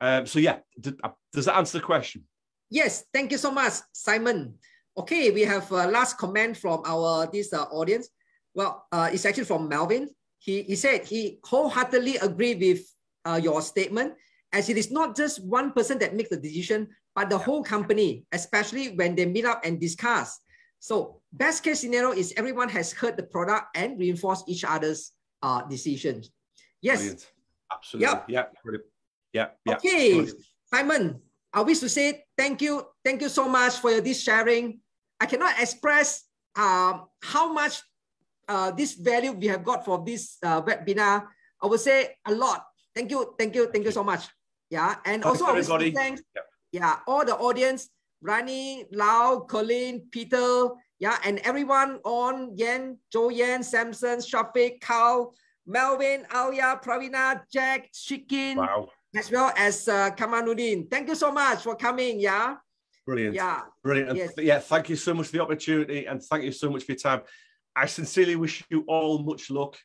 So yeah, does that answer the question? Yes, thank you so much, Simon. Okay, we have a last comment from our audience. Well, it's actually from Melvin. He said he wholeheartedly agreed with your statement, as it is not just one person that makes the decision, but the whole company, especially when they meet up and discuss. So best case scenario is everyone has heard the product and reinforced each other's decisions. Yes. Brilliant. Absolutely. Yep. Yeah. Brilliant. Yeah. Okay, Brilliant. Simon, I wish to say thank you. Thank you so much for this sharing. I cannot express how much this value we have got for this webinar. I would say a lot. Thank you so much. Yeah, and Thanks also everybody. Thanks. Yeah, all the audience, Rani, Lau, Colin, Peter, yeah, and everyone on Yan, Joanne, Samson, Shafiq, Carl, Melvin, Alia, Pravina, Jack, Shikin, wow, as well as Kamaluddin. Thank you so much for coming. Yeah. Brilliant. Yeah. Brilliant. Yes. Yeah, thank you so much for the opportunity and thank you so much for your time. I sincerely wish you all much luck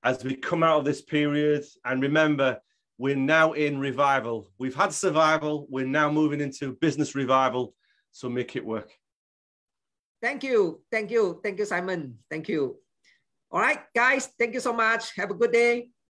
as we come out of this period. And remember, we're now in revival. We've had survival. We're now moving into business revival. So make it work. Thank you. Thank you. Thank you, Simon. Thank you. All right, guys. Thank you so much. Have a good day.